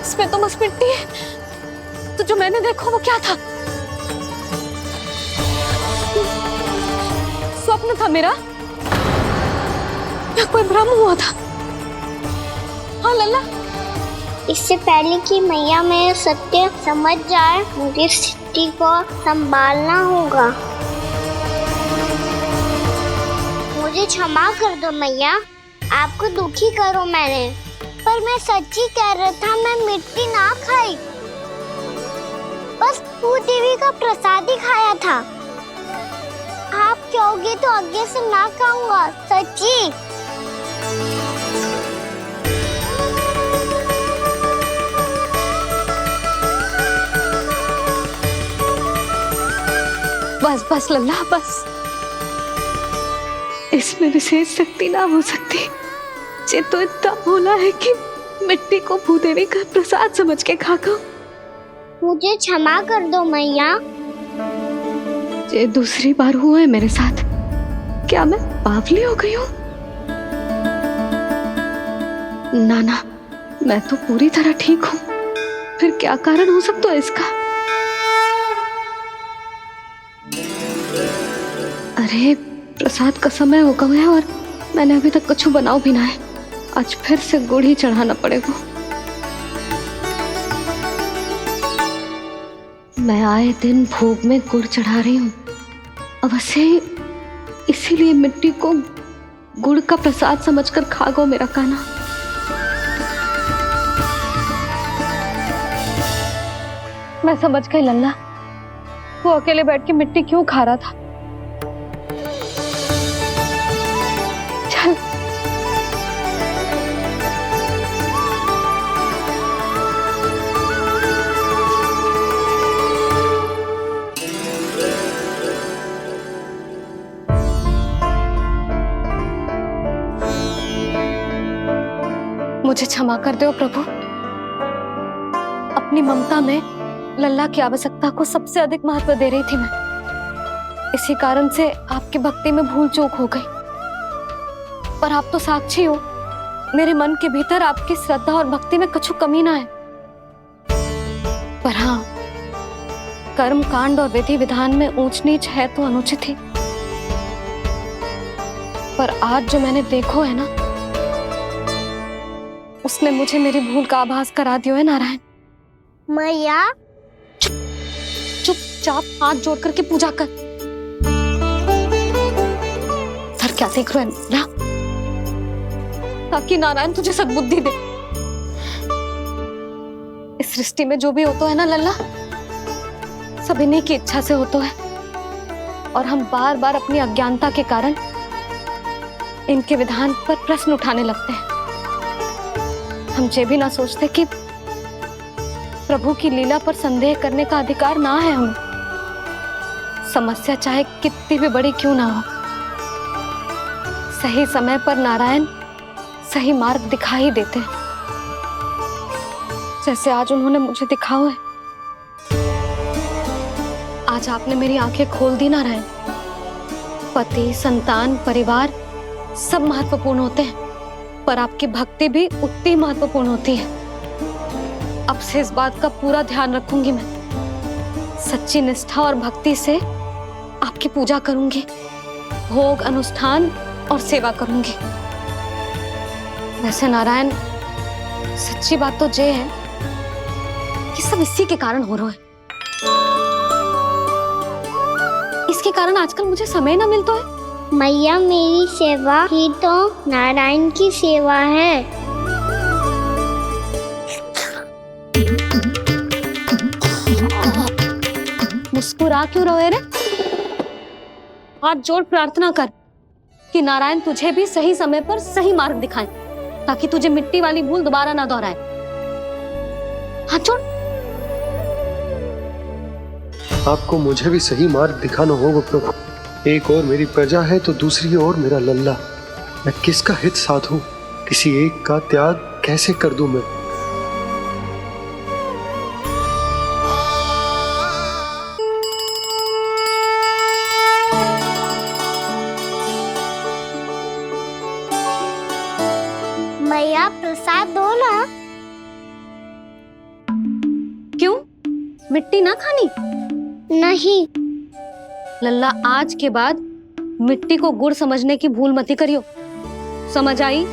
S12: इसमें तो बस मिट्टी है। तो जो मैंने देखा वो क्या था? स्वप्न था मेरा या कोई भ्रम हुआ था? हाँ लल्ला।
S7: इससे पहले कि मैया मेरे सत्य समझ जाए, मुझे स्थिति को संभालना होगा। मुझे क्षमा कर दो मैया, आपको दुखी करो मैंने, पर मैं सच्ची कह रहा था। मैं मिट्टी ना खाई, बस तू देवी का प्रसाद ही खाया था। आप कहोगे तो आगे से ना खाऊंगा, सच्ची।
S12: बस बस लल्ला, बस। इसमें विशेष शक्ति ना हो सकती। ये तो इतना भोला है कि मिट्टी को भूदेवी का प्रसाद समझ के खागा।
S7: मुझे क्षमा कर दो मैया।
S12: ये दूसरी बार हुआ है मेरे साथ। क्या मैं बावली हो गई हूँ? ना ना, मैं तो पूरी तरह ठीक हूँ। फिर क्या कारण हो सकता है इसका? अरे प्रसाद का समय हो गया है और मैंने अभी तक कुछ बनाओ भी ना है। आज फिर से गुड़ ही चढ़ाना पड़ेगा। मैं आए दिन भोग में गुड़ चढ़ा रही हूँ, अवश्य इसीलिए मिट्टी को गुड़ का प्रसाद समझकर खा गो मेरा कान्हा। मैं समझ गई लल्ला, वो अकेले बैठ के मिट्टी क्यों खा रहा था। चल मुझे क्षमा कर दो प्रभु। अपनी ममता में लल्ला की आवश्यकता को सबसे अधिक महत्व दे रही थी मैं। इसी कारण से आपकी भक्ति में भूल चूक हो गई। पर आप तो साक्षी हो, मेरे मन के भीतर आपकी श्रद्धा और भक्ति में कुछ कमी ना है। पर हाँ, कर्म कांड और विधि विधान में ऊंच नीच है तो अनुचित ही। पर आज जो मैंने देखो है ना, उसने मुझे मेरी भूल का आभास करा दियो है नारायण।
S7: मैया
S12: चुपचाप हाथ जोड़ करके पूजा कर। सर क्या देख रहे हैं ना, ताकि नारायण तुझे सद्बुद्धि दे। इस सृष्टि में जो भी होता है ना लल्ला, सब इन्हीं की इच्छा से होता है, और हम बार बार अपनी अज्ञानता के कारण इनके विधान पर प्रश्न उठाने लगते हैं। हम ये भी ना सोचते कि प्रभु की लीला पर संदेह करने का अधिकार ना है हमें। समस्या चाहे कितनी भी बड़ी क्यों ना हो, सही समय पर नारायण सही मार्ग दिखा ही देते हैं, जैसे आज उन्होंने मुझे दिखाओ है। आज आपने मेरी आंखें खोल दी नारायण। पति, संतान, परिवार सब महत्वपूर्ण होते हैं, पर आपकी भक्ति भी उतनी महत्वपूर्ण होती है। अब से इस बात का पूरा ध्यान रखूंगी मैं। सच्ची निष्ठा और भक्ति से आपकी पूजा करूंगी, भोग, अनुष्ठान और सेवा करूंगी। वैसे नारायण, सच्ची बात तो ये है कि सब इसी के कारण हो रहा है। इसके कारण आजकल मुझे समय ना मिलता है।
S7: मैया, मेरी सेवा ही तो नारायण की सेवा है।
S12: मुस्कुरा क्यों रहे रे? हाथ जोड़ प्रार्थना कर कि नारायण तुझे भी सही समय पर सही मार्ग दिखाएं, ताकि तुझे मिट्टी वाली भूल दोबारा ना दोहराए। हाथ जोड़।
S5: आपको मुझे भी सही मार्ग दिखाना होगा प्रभु। एक और मेरी प्रजा है तो दूसरी ओर मेरा लल्ला। मैं किसका हित साधूं? किसी एक का त्याग कैसे कर दूं मैं?
S7: मैया, प्रसाद दो ना।
S12: क्यों? मिट्टी ना खानी?
S7: नहीं।
S12: लल्ला, आज के बाद मिट्टी को गुड़ समझने की भूल मत करियो। समझ आई?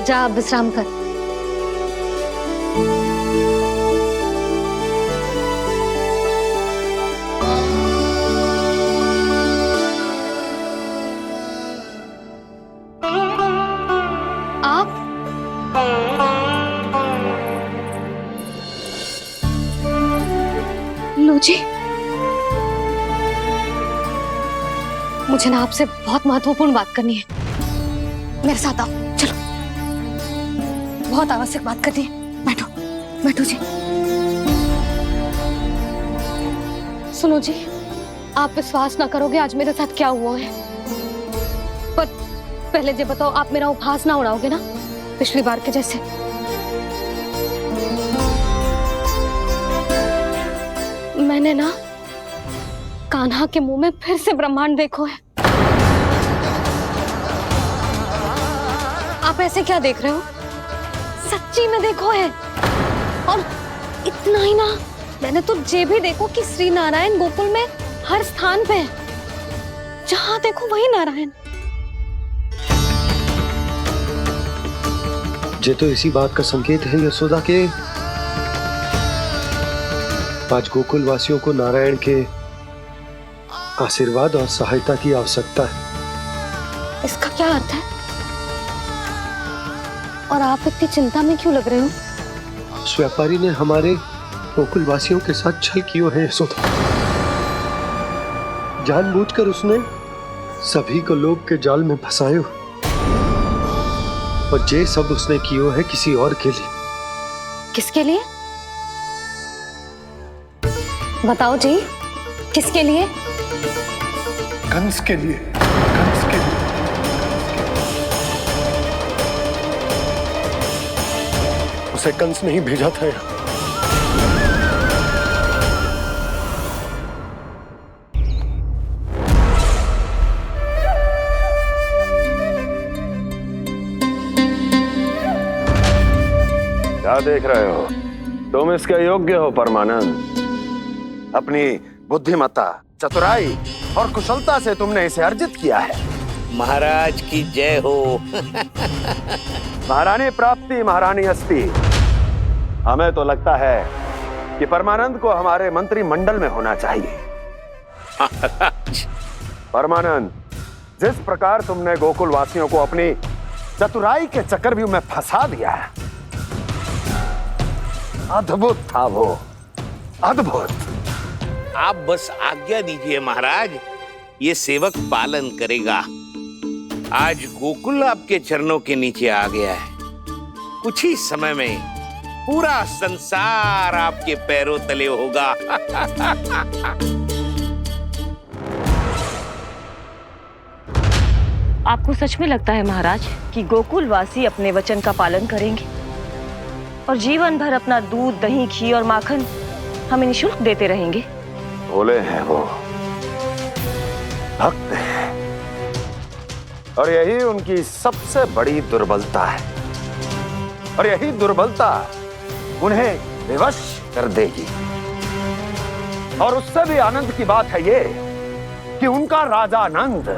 S12: जा विश्राम कर। आप लो जी, मुझे ना आपसे बहुत महत्वपूर्ण बात करनी है। मेरे साथ आओ, चलो। बहुत आवश्यक बात करनी है। बैठो, बैठो जी। सुनो जी, आप विश्वास ना करोगे आज मेरे साथ क्या हुआ है। पर पहले ये बताओ, आप मेरा उपहास ना उड़ाओगे ना, पिछली बार के जैसे? मैंने ना कान्हा के मुंह में फिर से ब्रह्मांड देखो है। आप ऐसे क्या देख रहे हो? सच्ची में देखो है। और इतना ही ना, मैंने तो ये भी देखो कि श्री नारायण गोकुल में हर स्थान पे है। जहां देखो वही नारायण।
S5: ये तो इसी बात का संकेत है यशोदा के आज गोकुल वासियों को नारायण के आशीर्वाद और सहायता की आवश्यकता है।
S12: इसका क्या अर्थ है? और आप इतनी चिंता में क्यों लग रहे हो?
S5: उस व्यापारी ने हमारे गोकुल वासियों के साथ छल किया है यशोदा। जानबूझकर उसने सभी को लोभ के जाल में फंसायो, और ये सब उसने किया है किसी और के लिए।
S12: किसके लिए? बताओ जी, किसके लिए?
S3: कंस के लिए। कंस के लिए। उसे कंस नहीं भेजा था यहाँ।
S1: क्या देख रहे हो? तुम इसके योग्य हो परमानंद। अपनी बुद्धिमत्ता, चतुराई और कुशलता से तुमने इसे अर्जित किया है।
S15: महाराज की जय हो।
S1: महारानी प्राप्ति महारानी अस्ति। हमें तो लगता है कि परमानंद को हमारे मंत्रिमंडल में होना चाहिए। परमानंद, जिस प्रकार तुमने गोकुल वासियों को अपनी चतुराई के चक्रव्यूह में फंसा दिया है, अद्भुत था वो, अद्भुत।
S15: आप बस आज्ञा दीजिए महाराज, ये सेवक पालन करेगा। आज गोकुल आपके चरणों के नीचे आ गया है। कुछ ही समय में पूरा संसार आपके पैरों तले होगा।
S16: आपको सच में लगता है महाराज कि गोकुल वासी अपने वचन का पालन करेंगे और जीवन भर अपना दूध, दही, घी और माखन हमें निःशुल्क देते रहेंगे?
S1: भोले हैं वो, भक्त हैं, और यही उनकी सबसे बड़ी दुर्बलता है। और यही दुर्बलता उन्हें विवश कर देगी। और उससे भी आनंद की बात है ये कि उनका राजा नंद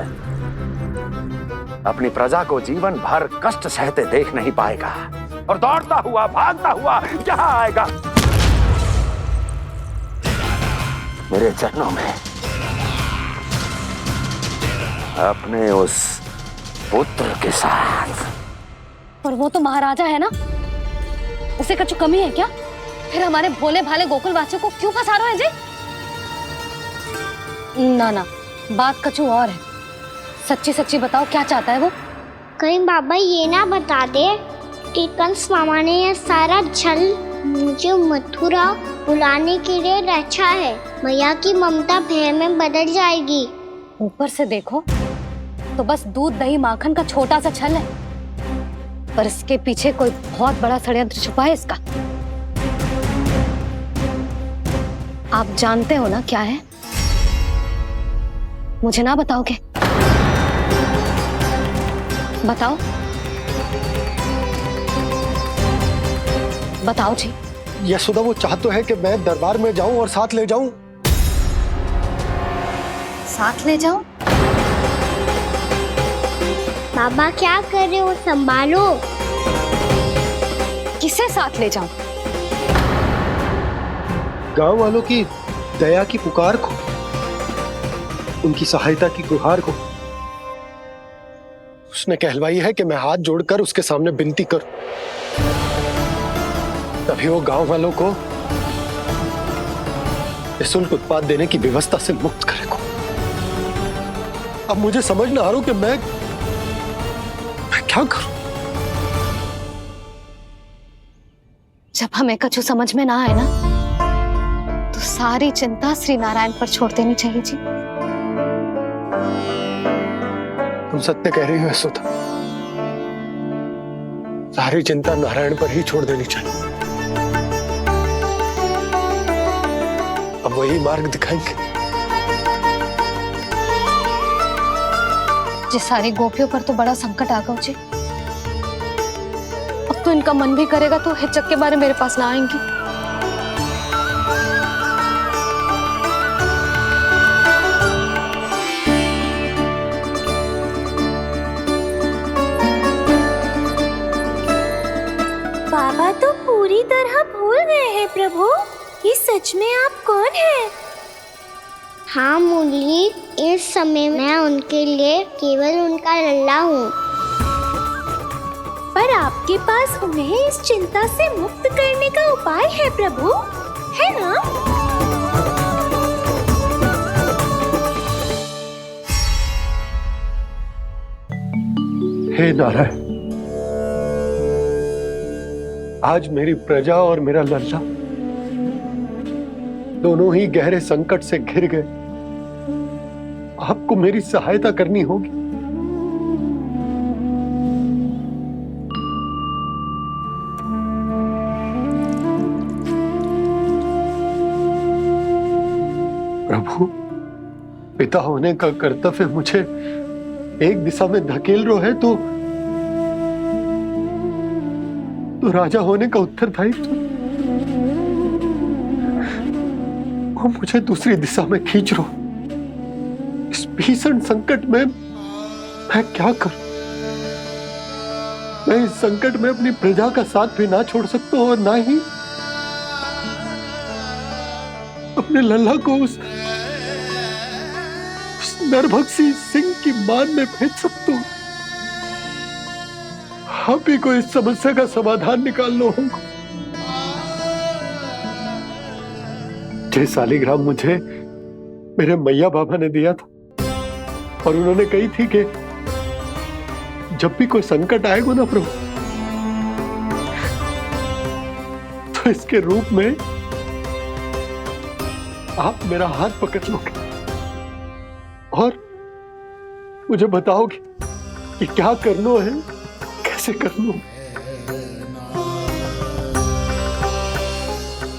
S1: अपनी प्रजा को जीवन भर कष्ट सहते देख नहीं पाएगा और दौड़ता हुआ, भागता हुआ यहाँ आएगा मेरे चरणों में, अपने उस पुत्र के साथ।
S12: पर वो तो महाराजा है ना, उसे कुछ कमी है क्या? फिर हमारे भोले भाले गोकुल वासियों को क्यों फंसा रहे हैं जी? ना ना, बात कछु और है। सच्ची सच्ची बताओ, क्या चाहता है वो?
S7: कहीं बाबा ये ना बता दे कि कंस मामा ने यह सारा छल मुझे मथुरा बुलाने के लिए रचा है। मैया की ममता भय में बदल जाएगी।
S12: ऊपर से देखो तो बस दूध, दही, माखन का छोटा सा छल है, पर इसके पीछे कोई बहुत बड़ा षड्यंत्र छुपा है इसका। आप जानते हो ना क्या है? मुझे ना बताओगे? बताओ बताओ जी।
S5: यशोदा, वो चाह तो है कि मैं दरबार में जाऊं और साथ ले जाऊं।
S12: साथ ले जाओ?
S7: बाबा क्या कर रहे हो, संभालो।
S12: किसे साथ ले जाऊं?
S5: गांव वालों की दया की पुकार को, उनकी सहायता की गुहार को। उसने कहलवाई है कि मैं हाथ जोड़कर उसके सामने विनती करूं, तभी वो गांव वालों को निःशुल्क उत्पाद देने की व्यवस्था से मुक्त करेगा। अब मुझे समझ ना आ रहा कि मैं क्या करूं।
S12: जब हमें कछु समझ में ना आए ना, तो सारी चिंता श्री नारायण पर छोड़ देनी चाहिए जी।
S5: तुम सत्य कह रही हो यशोदा, सारी चिंता नारायण पर ही छोड़ देनी चाहिए। अब वही मार्ग दिखाएंगे।
S12: जी सारी गोपियों पर तो बड़ा संकट आ गया जी। अब तो इनका मन भी करेगा तो हिचक के बारे मेरे पास ना आएंगी।
S17: बाबा तो पूरी तरह भूल गए हैं प्रभु, ये सच में आप कौन हैं?
S7: हाँ मुरली, इस समय मैं उनके लिए केवल उनका लल्ला हूँ।
S17: पर आपके पास उन्हें इस चिंता से मुक्त करने का उपाय है प्रभु, है ना?
S5: हे नारायण, आज मेरी प्रजा और मेरा लल्ला दोनों ही गहरे संकट से घिर गए। आपको मेरी सहायता करनी होगी। प्रभु, पिता होने का कर्तव्य मुझे एक दिशा में धकेल रो है तो राजा होने का उत्तरदायित्व क्यों मुझे दूसरी दिशा में खींच रहे हो? इस भीषण संकट में मैं क्या करूं? मैं इस संकट में अपनी प्रजा का साथ भी ना छोड़ सकता हूं और ना ही अपने लल्ला को उस नरभक्षी सिंह की मान में भेज सकता हूं। आप ही को इस समस्या का समाधान निकालना होगा। जय शालिग्राम मुझे मेरे मैया बाबा ने दिया था और उन्होंने कही थी कि जब भी कोई संकट आएगा ना प्रभु, तो इसके रूप में आप मेरा हाथ पकड़ लोगे और मुझे बताओगे कि क्या करना है, कैसे करना है।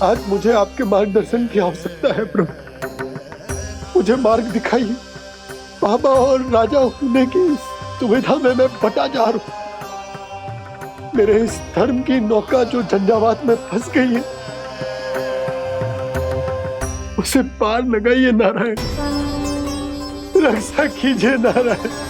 S5: आज मुझे आपके मार्गदर्शन की आवश्यकता है प्रभु। मुझे मार्ग दिखाइए। बाबा और राजा होने की दुविधा में मैं बटा जा रहा हूं। मेरे इस धर्म की नौका जो झंझावात में फंस गई है, उसे पार लगाइए नारायण, रक्षा कीजिए नारायण।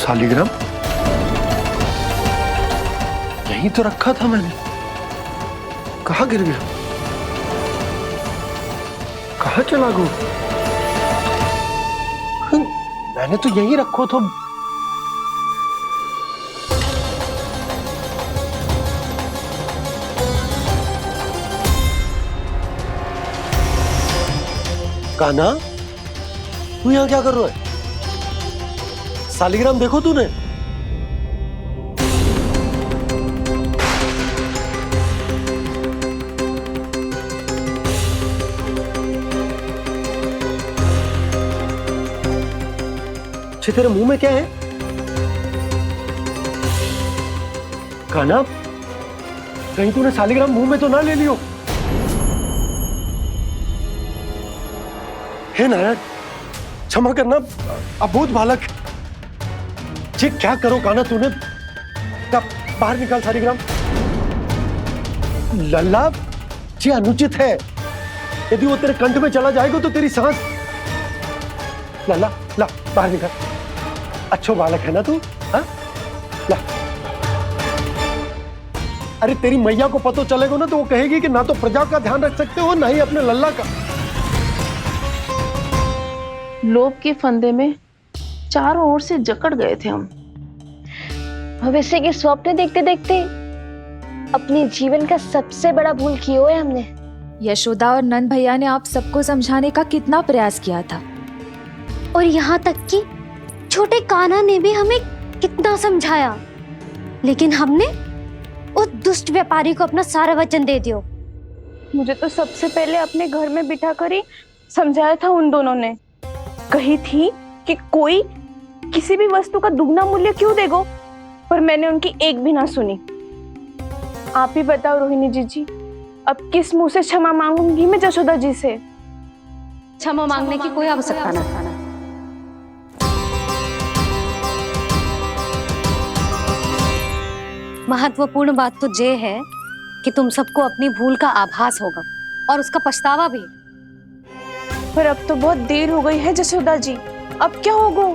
S5: शालिग्राम यहीं तो रखा था मैंने, कहाँ गिर गया, कहाँ चला गया? मैंने तो यहीं रखो तो। कान्हा, तू यहाँ क्या कर रहा है? शालिग्राम देखो तूने? अच्छे, तेरे मुंह में क्या है? कान्हा, कहीं तूने शालिग्राम मुंह में तो ना ले लियो? हे नारायण, क्षमा करना, अबोध बालक। जी क्या करो कान्हा तूने? बाहर निकाल शालिग्राम। लल्ला, जी अनुचित है। यदि वो तेरे कंठ में चला जाएगा तो तेरी सांस। लल्ला, ला बाहर निकाल। अच्छो बालक है ना तू? हाँ, ला। अरे तेरी मैया को पता चलेगा ना तो वो कहेगी कि ना तो प्रजा का ध्यान रख सकते हो, ना ही अपने लल्ला का।
S9: लोभ के फंदे में चारों ओर से जकड़ गए थे हम।
S12: भविष्य के स्वप्न देखते देखते अपने जीवन का सबसे बड़ा भूल किया है हमने।
S18: यशोदा और नंद भैया ने आप सबको समझाने का कितना प्रयास किया था,
S7: और यहाँ तक कि छोटे कान्हा ने भी हमें कितना समझाया, लेकिन हमने उस दुष्ट व्यापारी को अपना सारा वचन दे दिया।
S14: मुझे तो सबसे पहले अपने घर में बिठा कर ही समझाया था उन दोनों ने। कही थी कि कोई किसी भी वस्तु का दुगना मूल्य क्यों देगा, पर मैंने उनकी एक भी ना सुनी। आप ही बताओ रोहिणी जी, अब किस मुंह से क्षमा मांगूंगी मैं जशोदा जी से?
S12: क्षमा मांगने की कोई आवश्यकता ना। महत्वपूर्ण बात तो ये है कि तुम सबको अपनी भूल का आभास होगा और उसका पछतावा भी।
S14: पर अब तो बहुत देर हो गई है जशोदा जी, अब क्या होगा?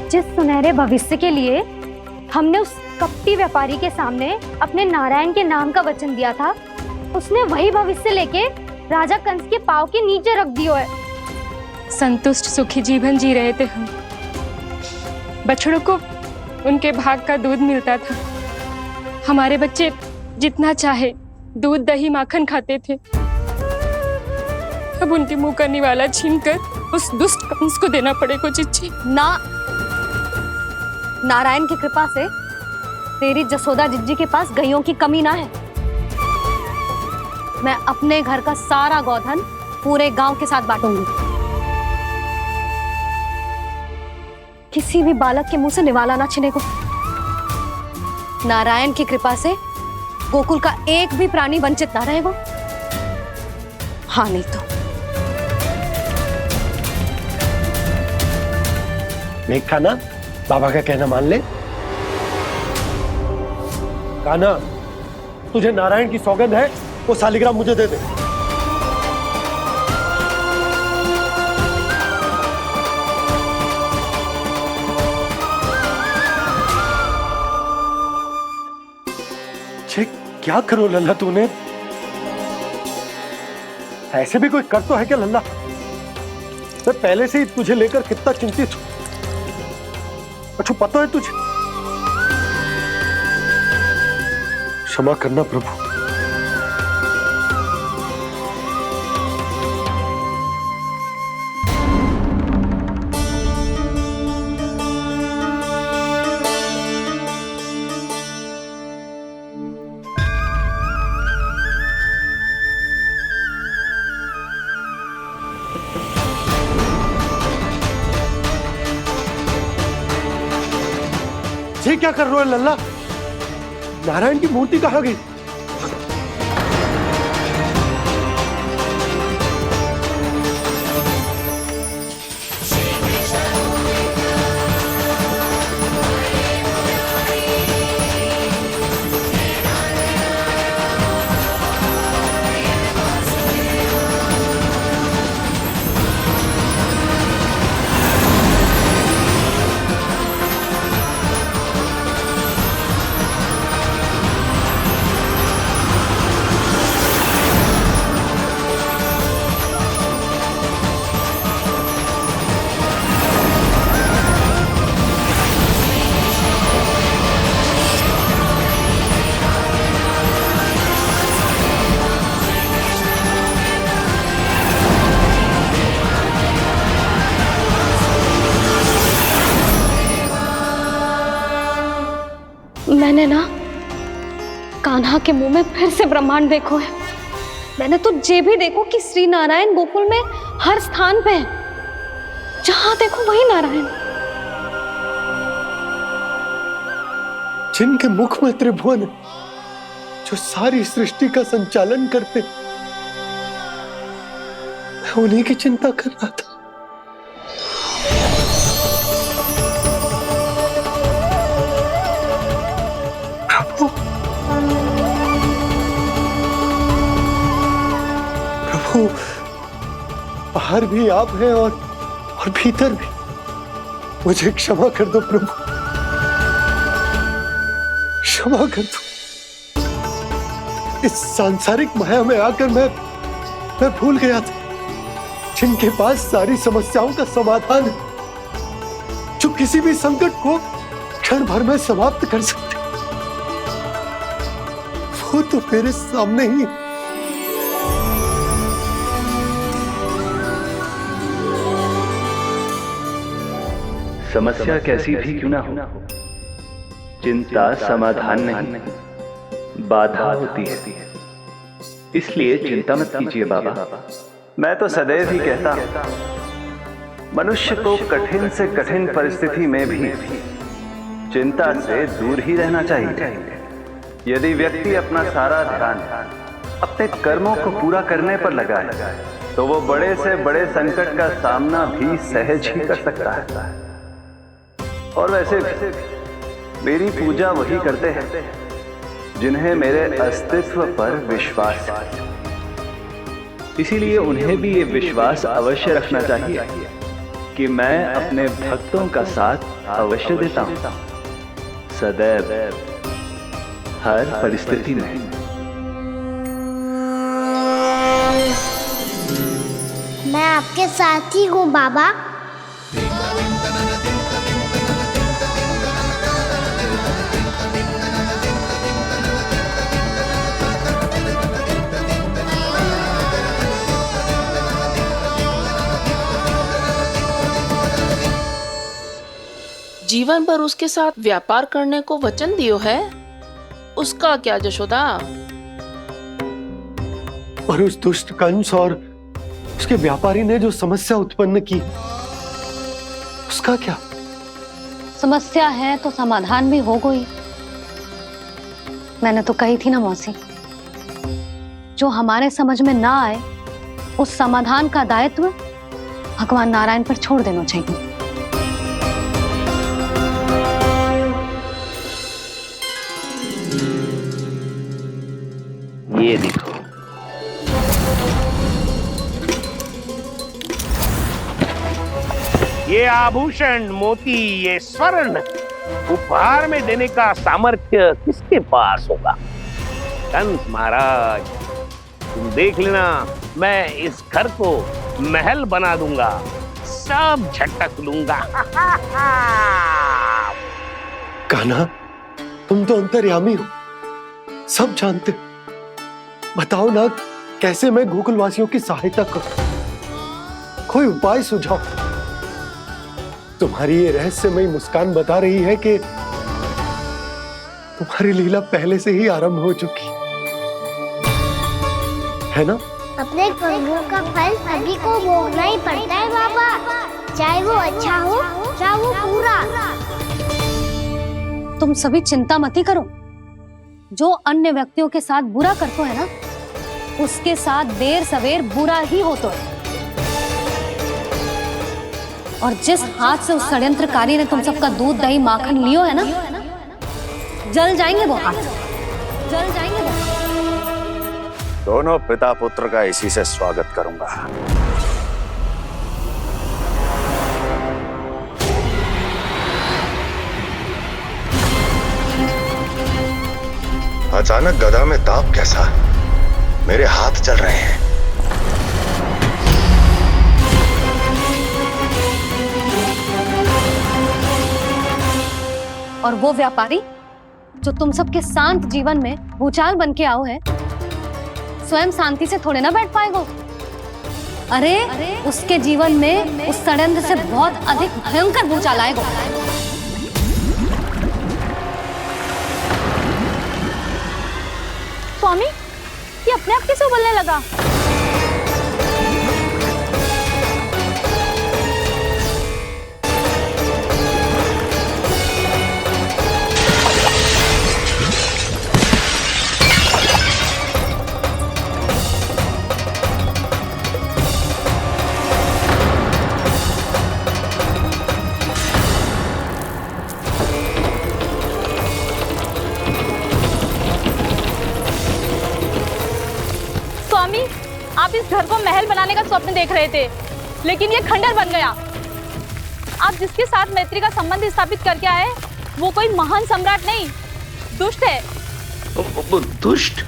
S7: जिस सुनहरे भविष्य के लिए हमने उस कपटी व्यापारी के सामने अपने नारायण के नाम का वचन दिया था, उसने वही भविष्य लेके राजा कंस के पांव के नीचे रख दिया है।
S8: संतुष्ट सुखी जीवन जी रहे थे हम। बछड़ों को उनके भाग का दूध मिलता था। हमारे बच्चे जितना चाहे दूध दही माखन खाते थे। अब उनके मुंह का निवाला छीनकर उस दुष्ट कंस को देना पड़ेगा चिच्ची।
S12: ना, नारायण की कृपा से तेरी जसोदा जिज्जी के पास गईयों की कमी ना है।
S8: मैं अपने घर का सारा गोधन पूरे गांव के साथ बांटूंगी। किसी भी बालक के मुंह से निवाला ना छिने को। नारायण की कृपा से गोकुल का एक भी प्राणी वंचित ना रहेगा। हाँ नहीं तो
S5: मेघ कान्हा, बाबा का कहना मान ले। कान्हा, तुझे नारायण की सौगंध है, वो शालिग्राम मुझे दे दे। क्या करो लल्ला तूने? ऐसे भी कोई कर तो है क्या लल्ला? मैं पहले से ही तुझे लेकर कितना चिंतित हूं। अच्छा पता है तुझे? क्षमा करना प्रभु। ये क्या कर रहे हो लल्ला? नारायण की मूर्ति कहाँ गई?
S8: मैंने ना कान्हा के मुंह में फिर से ब्रह्मांड देखो है। मैंने तो ये भी देखो कि श्री नारायण गोकुल में हर स्थान पे है। जहां देखो वही नारायण।
S5: जिनके मुख में त्रिभुवन है, जो सारी सृष्टि का संचालन करते, मैं उन्हीं की चिंता कर रहा था। प्रभु, बाहर भी आप हैं और भीतर भी। मुझे क्षमा कर दो प्रभु, क्षमा कर दो। इस सांसारिक माया में आकर मैं भूल गया था जिनके पास सारी समस्याओं का समाधान है, जो किसी भी संकट को क्षण भर में समाप्त कर सकते, वो तो मेरे सामने ही।
S10: समस्या कैसी भी क्यों ना हो, चिंता समाधान नहीं, बाधा होती है। इसलिए चिंता मत कीजिए बाबा। मैं तो सदैव ही कहता हूं, मनुष्य को कठिन से कठिन परिस्थिति में भी चिंता से दूर ही रहना चाहिए। यदि व्यक्ति अपना सारा ध्यान अपने कर्मों को पूरा करने पर लगाए, तो वो बड़े से बड़े संकट का सामना भी सहज ही कर सकता है। और वैसे भी मेरी पूजा वही करते हैं जिन्हें मेरे अस्तित्व पर विश्वास है। इसीलिए उन्हें भी ये विश्वास अवश्य रखना चाहिए कि मैं अपने भक्तों का साथ अवश्य देता हूं, सदैव, हर परिस्थिति में।
S7: मैं आपके साथ ही हूँ बाबा।
S9: जीवन भर उसके साथ व्यापार करने को वचन दियो है, उसका क्या जशोदा?
S5: और उस दुष्ट कंस और उसके व्यापारी ने जो समस्या उत्पन्न की, उसका क्या?
S12: समस्या है तो समाधान भी हो गई। मैंने तो कही थी ना मौसी, जो हमारे समझ में ना आए उस समाधान का दायित्व भगवान नारायण पर छोड़ देना चाहिए।
S15: ये देखो, ये आभूषण, मोती, ये स्वर्ण उपहार में देने का सामर्थ्य किसके पास होगा? कंस महाराज, तुम देख लेना, मैं इस घर को महल बना दूंगा, सब झटक लूंगा।
S5: कान्हा, तुम तो अंतर्यामी हो, सब जानते। बताओ ना, कैसे मैं गोकुलवासियों की सहायता करूं? कोई उपाय सुझाओ। तुम्हारी ये रहस्यमयी मुस्कान बता रही है कि तुम्हारी लीला पहले से ही आरंभ हो चुकी है ना?
S7: अपने कर्मों का फल सभी को भोगना ही पड़ता है बाबा, चाहे वो अच्छा हो चाहे वो बुरा।
S12: तुम सभी चिंता मत ही करो। जो अन्य व्यक्तियों के साथ बुरा करते है ना, उसके साथ देर सवेर बुरा ही होता है। और जिस हाथ से उस षड्यंत्रकारी ने तुम सबका दूध दही माखन लियो है ना, जल जाएंगे वो हाथ, जल जाएंगे वो।
S1: दोनों पिता पुत्र का इसी से स्वागत करूंगा।
S19: अचानक गदा में ताप कैसा? मेरे हाथ चल रहे हैं।
S12: और वो व्यापारी जो तुम सबके शांत जीवन में भूचाल बन के आओ है, स्वयं शांति से थोड़े ना बैठ पाएगा। अरे उसके जीवन में उस षड्यंत्र से बहुत अधिक भयंकर भूचाल आएगा।
S8: स्वामी, ये अपने आप कैसे उबलने लगा? आप इस घर को महल बनाने का स्वप्न देख रहे थे, लेकिन ये खंडर बन गया। आप जिसके साथ मैत्री का संबंध स्थापित करके आए, वो कोई महान सम्राट नहीं, दुष्ट है।
S15: दुष्ट?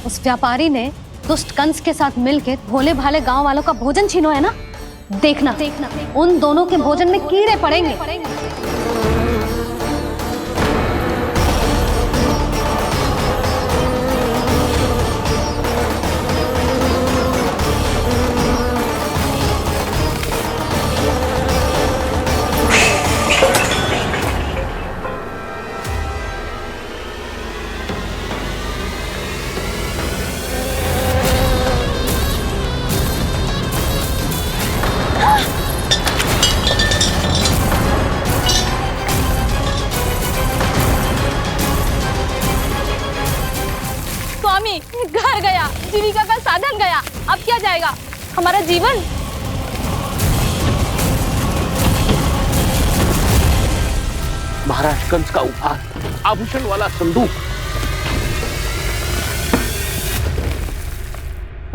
S12: उस व्यापारी ने दुष्ट कंस के साथ मिलकर भोले भाले गांव वालों का भोजन छीनो है ना। देखना उन दोनों के भोजन में कीड़े पड़ेंगे।
S8: घर गया, जीविका का साधन गया, अब क्या जाएगा हमारा जीवन?
S15: महाराज कंस का उपहार, आभूषण वाला संदूक।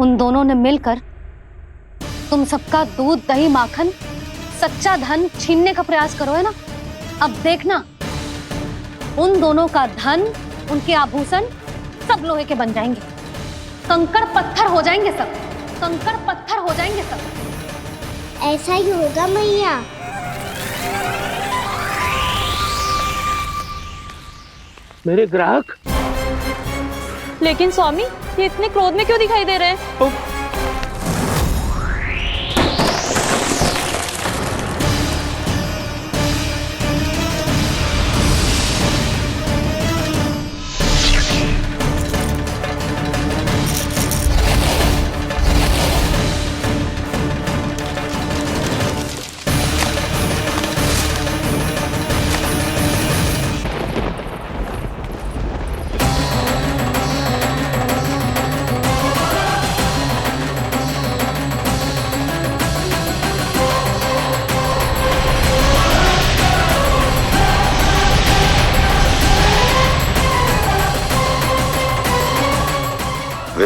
S12: उन दोनों ने मिलकर तुम सबका दूध दही माखन सच्चा धन छीनने का प्रयास करो है ना। अब देखना उन दोनों का धन, उनके आभूषण सब लोहे के बन जाएंगे, कंकड़ पत्थर हो जाएंगे सब, कंकड़ पत्थर हो जाएंगे सब।
S7: ऐसा ही होगा मैया।
S15: मेरे ग्राहक?
S8: लेकिन स्वामी, ये इतने क्रोध में क्यों दिखाई दे रहे हैं?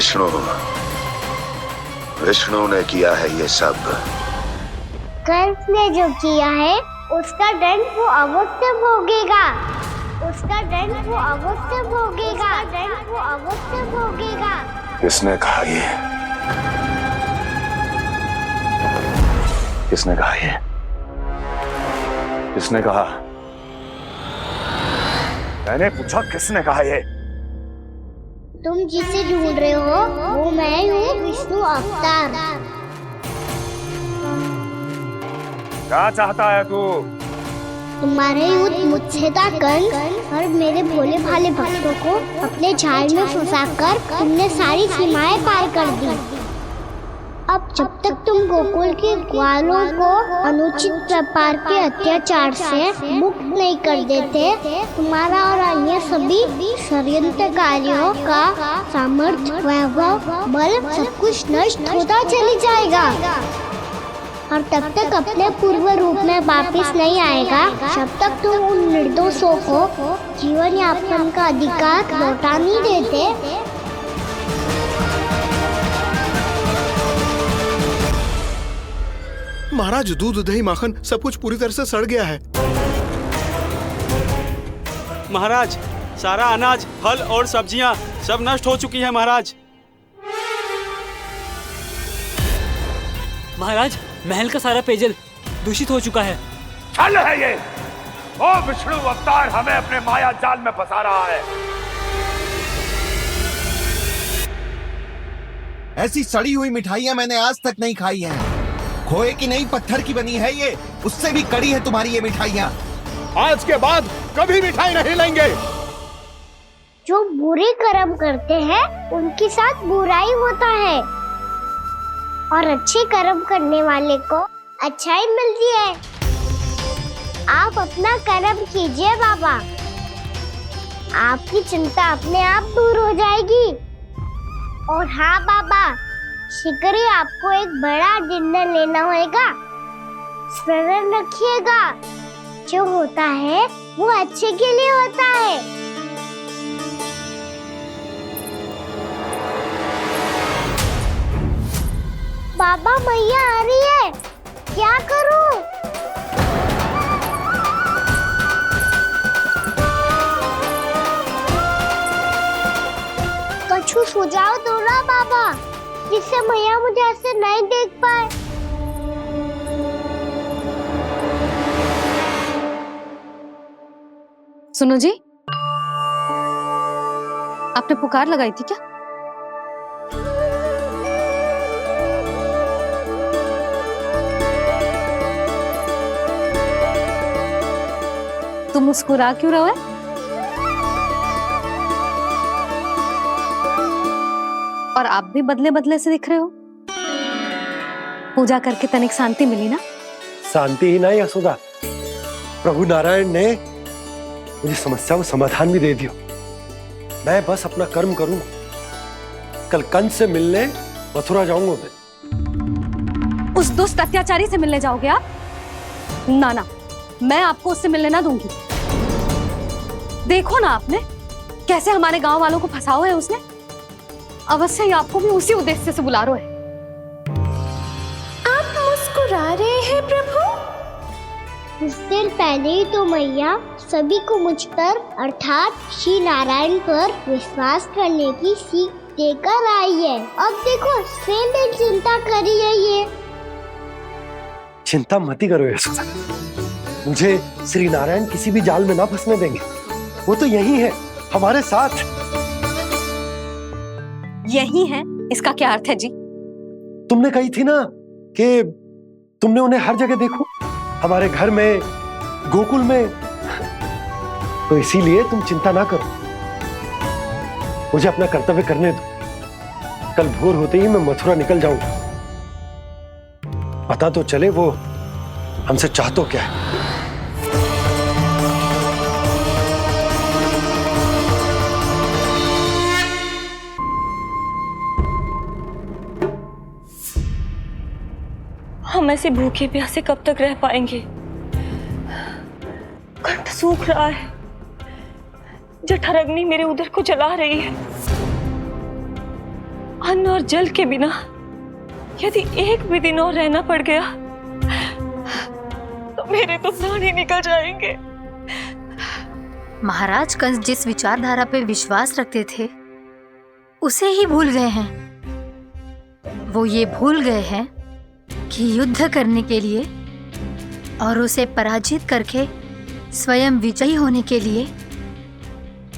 S19: विष्णु विष्णु ने किया है ये सब।
S7: कंस ने जो किया है उसका दंड वो अवश्य भोगेगा। उसका दंड वो अवश्य भोगेगा। दंड वो अवश्य भोगेगा।
S19: किसने कहा ये? किसने कहा ये? किसने कहा? मैंने पूछा किसने कहा ये?
S7: तुम जिसे ढूंढ रहे हो वो मैं हूँ, विष्णु अवतार।
S1: क्या चाहता है तू?
S7: तुम्हारे युद्ध मुझसे था कंस, और मेरे भोले भाले भक्तों को अपने जाल में फंसाकर तुमने सारी सीमाएं पार कर दी। अब जब तक तुम गोकुल के ग्वालों को अनुचित प्रकार के अत्याचार से मुक्त नहीं कर देते, तुम्हारा और अन्य सभी षड्यंत्रकारियों का सामर्थ्य, वैभव, बल सब कुछ नष्ट होता चली जाएगा। और तब तक अपने पूर्व रूप में वापस नहीं आएगा जब तक तुम उन निर्दोषों को जीवन यापन का अधिकार लौटा नहीं देते।
S3: महाराज, दूध, दही, माखन सब कुछ पूरी तरह से सड़ गया है।
S20: महाराज, सारा अनाज, फल और सब्जियां सब नष्ट हो चुकी है महाराज।
S21: महाराज, महल का सारा पेयजल दूषित हो चुका है।
S1: छल है ये। ओ विष्णु अवतार हमें अपने माया जाल में फंसा रहा है।
S22: ऐसी सड़ी हुई मिठाइयां मैंने आज तक नहीं खाई हैं। खोए की नहीं, पत्थर की बनी है ये, उससे भी कड़ी है तुम्हारी ये मिठाइयां।
S1: आज के बाद कभी मिठाई नहीं लेंगे।
S7: जो बुरे कर्म करते हैं उनके साथ बुराई होता है, और अच्छे कर्म करने वाले को अच्छाई मिलती है। आप अपना कर्म कीजिए बाबा, आपकी चिंता अपने आप दूर हो जाएगी। और हाँ बाबा, शीघ्र ही आपको एक बड़ा डिनर लेना होगा। स्मरण रखिएगा, जो होता है वो अच्छे के लिए होता है। बाबा, मैया आ रही है, क्या करूं? कछु सुझाव दो ना बाबा, जिससे मैया मुझे ऐसे नहीं देख पाए।
S12: सुनो जी, आपने पुकार लगाई थी क्या? तुम मुस्कुरा क्यों रहे हो? और आप भी बदले बदले से दिख रहे हो। पूजा करके तनिक शांति मिली ना?
S5: शांति ही नहीं यशोदा, प्रभु नारायण ने मुझे समस्या को समाधान भी दे दिया। मैं बस अपना कर्म करूं। कल कंस से मिलने मथुरा जाऊंगा मैं।
S12: उस दुष्ट अत्याचारी से मिलने जाओगे आप? ना ना, मैं आपको उससे मिलने ना दूंगी। देखो ना आपने कैसे हमारे गांव वालों को फंसाओ है उसने। अवश्य ही आपको भी उसी उद्देश्य से बुला रहा है।
S17: आप मुस्कुरा रहे हैं प्रभु?
S7: कुछ देर पहले ही तो मैया सभी को मुझ पर अर्थात श्री नारायण पर विश्वास करने की सीख देकर आई है। अब देखो स्वयं भी चिंता करी है ये।
S5: चिंता मत करो यशोदा, मुझे श्री नारायण किसी भी जाल में ना फंसने देंगे। वो तो यही है हमारे साथ।
S12: यही है, इसका क्या अर्थ है जी?
S5: तुमने कही थी ना कि तुमने उन्हें हर जगह देखो, हमारे घर में, गोकुल में। तो इसीलिए तुम चिंता ना करो, मुझे अपना कर्तव्य करने दो। कल भोर होते ही मैं मथुरा निकल जाऊंगा। पता तो चले वो हमसे चाहतो क्या है।
S16: हम ऐसे भूखे प्यासे कब तक रह पाएंगे? कंठ सूख रहा है, जठराग्नि मेरे उदर को जला रही है। अन्न और जल के बिना यदि एक भी दिन और रहना पड़ गया तो मेरे तो प्राण ही निकल जाएंगे।
S4: महाराज कंस जिस विचारधारा पे विश्वास रखते थे उसे ही भूल गए हैं। वो ये भूल गए हैं कि युद्ध करने के लिए और उसे पराजित करके स्वयं विजयी होने के लिए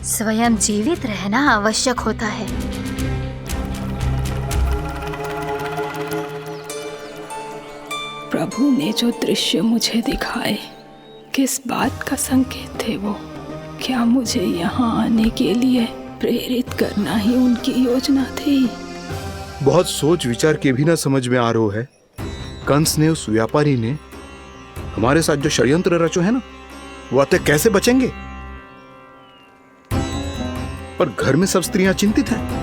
S4: स्वयं जीवित रहना आवश्यक होता है।
S11: प्रभु ने जो दृश्य मुझे दिखाए किस बात का संकेत थे वो? क्या मुझे यहाँ आने के लिए प्रेरित करना ही उनकी योजना थी?
S3: बहुत सोच विचार के भी ना समझ में आ रहा है। कंस ने, उस व्यापारी ने हमारे साथ जो षड्यंत्र रचो है ना, वो आते कैसे बचेंगे? पर घर में सब स्त्रियां चिंतित हैं।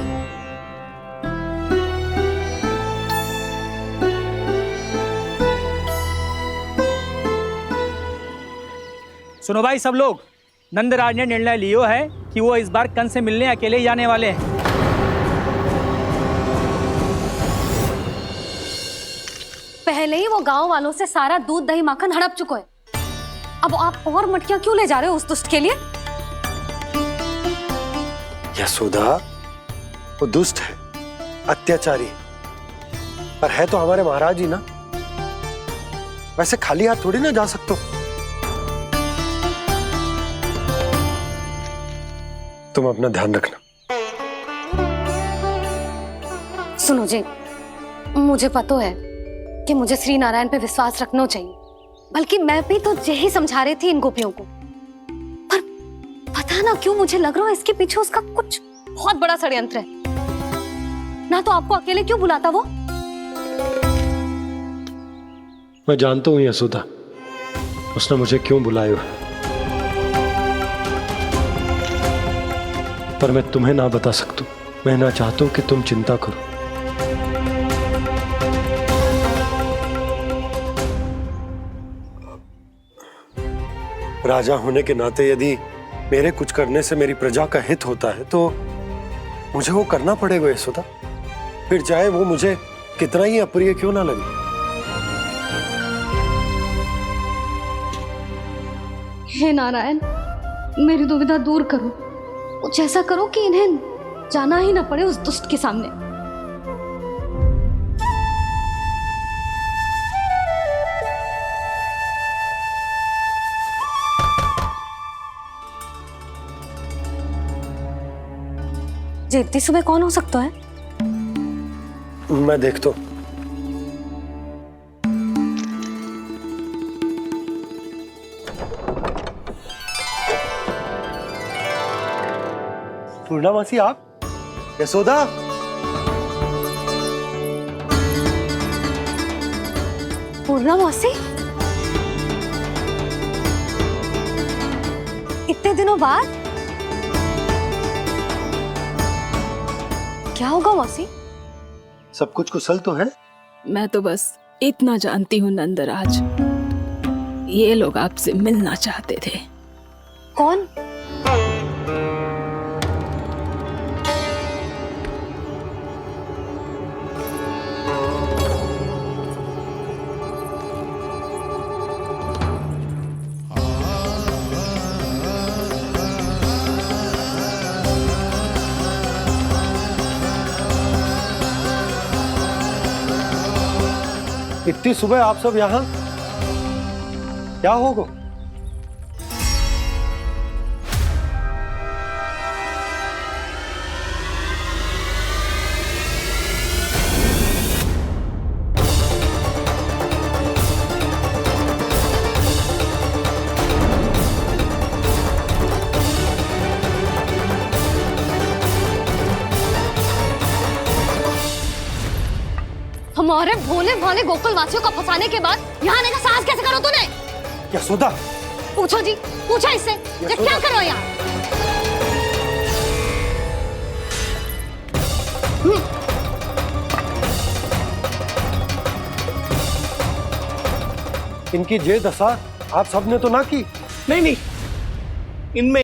S21: सुनो भाई सब लोग, नंदराज ने निर्णय लियो है कि वो इस बार कंस से मिलने अकेले ही जाने वाले हैं।
S12: पहले ही वो गांव वालों से सारा दूध दही माखन हड़प चुका है। अब आप और मटकियां क्यों ले जा रहे हो उस दुष्ट के लिए?
S5: यशोदा, वो दुष्ट है, अत्याचारी, पर है तो हमारे महाराज ही ना। वैसे खाली हाथ थोड़ी ना जा सकते हो। तुम अपना ध्यान रखना।
S12: सुनो जी, मुझे पता है कि मुझे श्री नारायण पे विश्वास रखना चाहिए, बल्कि मैं भी तो यही समझा रही थी इन गोपियों को। पर पता ना क्यों मुझे लग रहा है इसके पीछे उसका कुछ बहुत बड़ा षड्यंत्र है। ना तो आपको अकेले क्यों बुलाता वो?
S5: मैं जानता हूं यशोदा, उसने मुझे क्यों बुलाया है, पर मैं तुम्हें ना बता सकता। मैं ना चाहता हूं कि तुम चिंता करो। राजा होने के नाते यदि मेरे कुछ करने से मेरी प्रजा का हित होता है तो मुझे वो करना पड़ेगा यशोदा, फिर चाहे वो मुझे कितना ही अप्रिय क्यों ना लगे।
S12: हे नारायण, मेरी दुविधा दूर करो। कुछ ऐसा करो कि इन्हें जाना ही ना पड़े उस दुष्ट के सामने। जी इतनी सुबह कौन हो सकता है?
S5: मैं देखता हूं। पूर्णामासी, आप? यशोदा,
S12: पूर्णामासी, इतने दिनों बाद? क्या होगा मौसी?
S5: सब कुछ कुशल तो है?
S11: मैं तो बस इतना जानती हूँ नंदराज, ये लोग आपसे मिलना चाहते थे।
S12: कौन?
S5: इतनी सुबह आप सब यहाँ? क्या होगा?
S12: हमारे भोले भाले गोकुल वासियों को फंसाने के बाद यहाँ आने का साहस कैसे करो तूने?
S5: यशोदा,
S12: पूछो जी, पूछो इससे, ये क्या करो यहाँ?
S5: इनकी ये दशा आप सबने तो ना की?
S15: नहीं, इनमें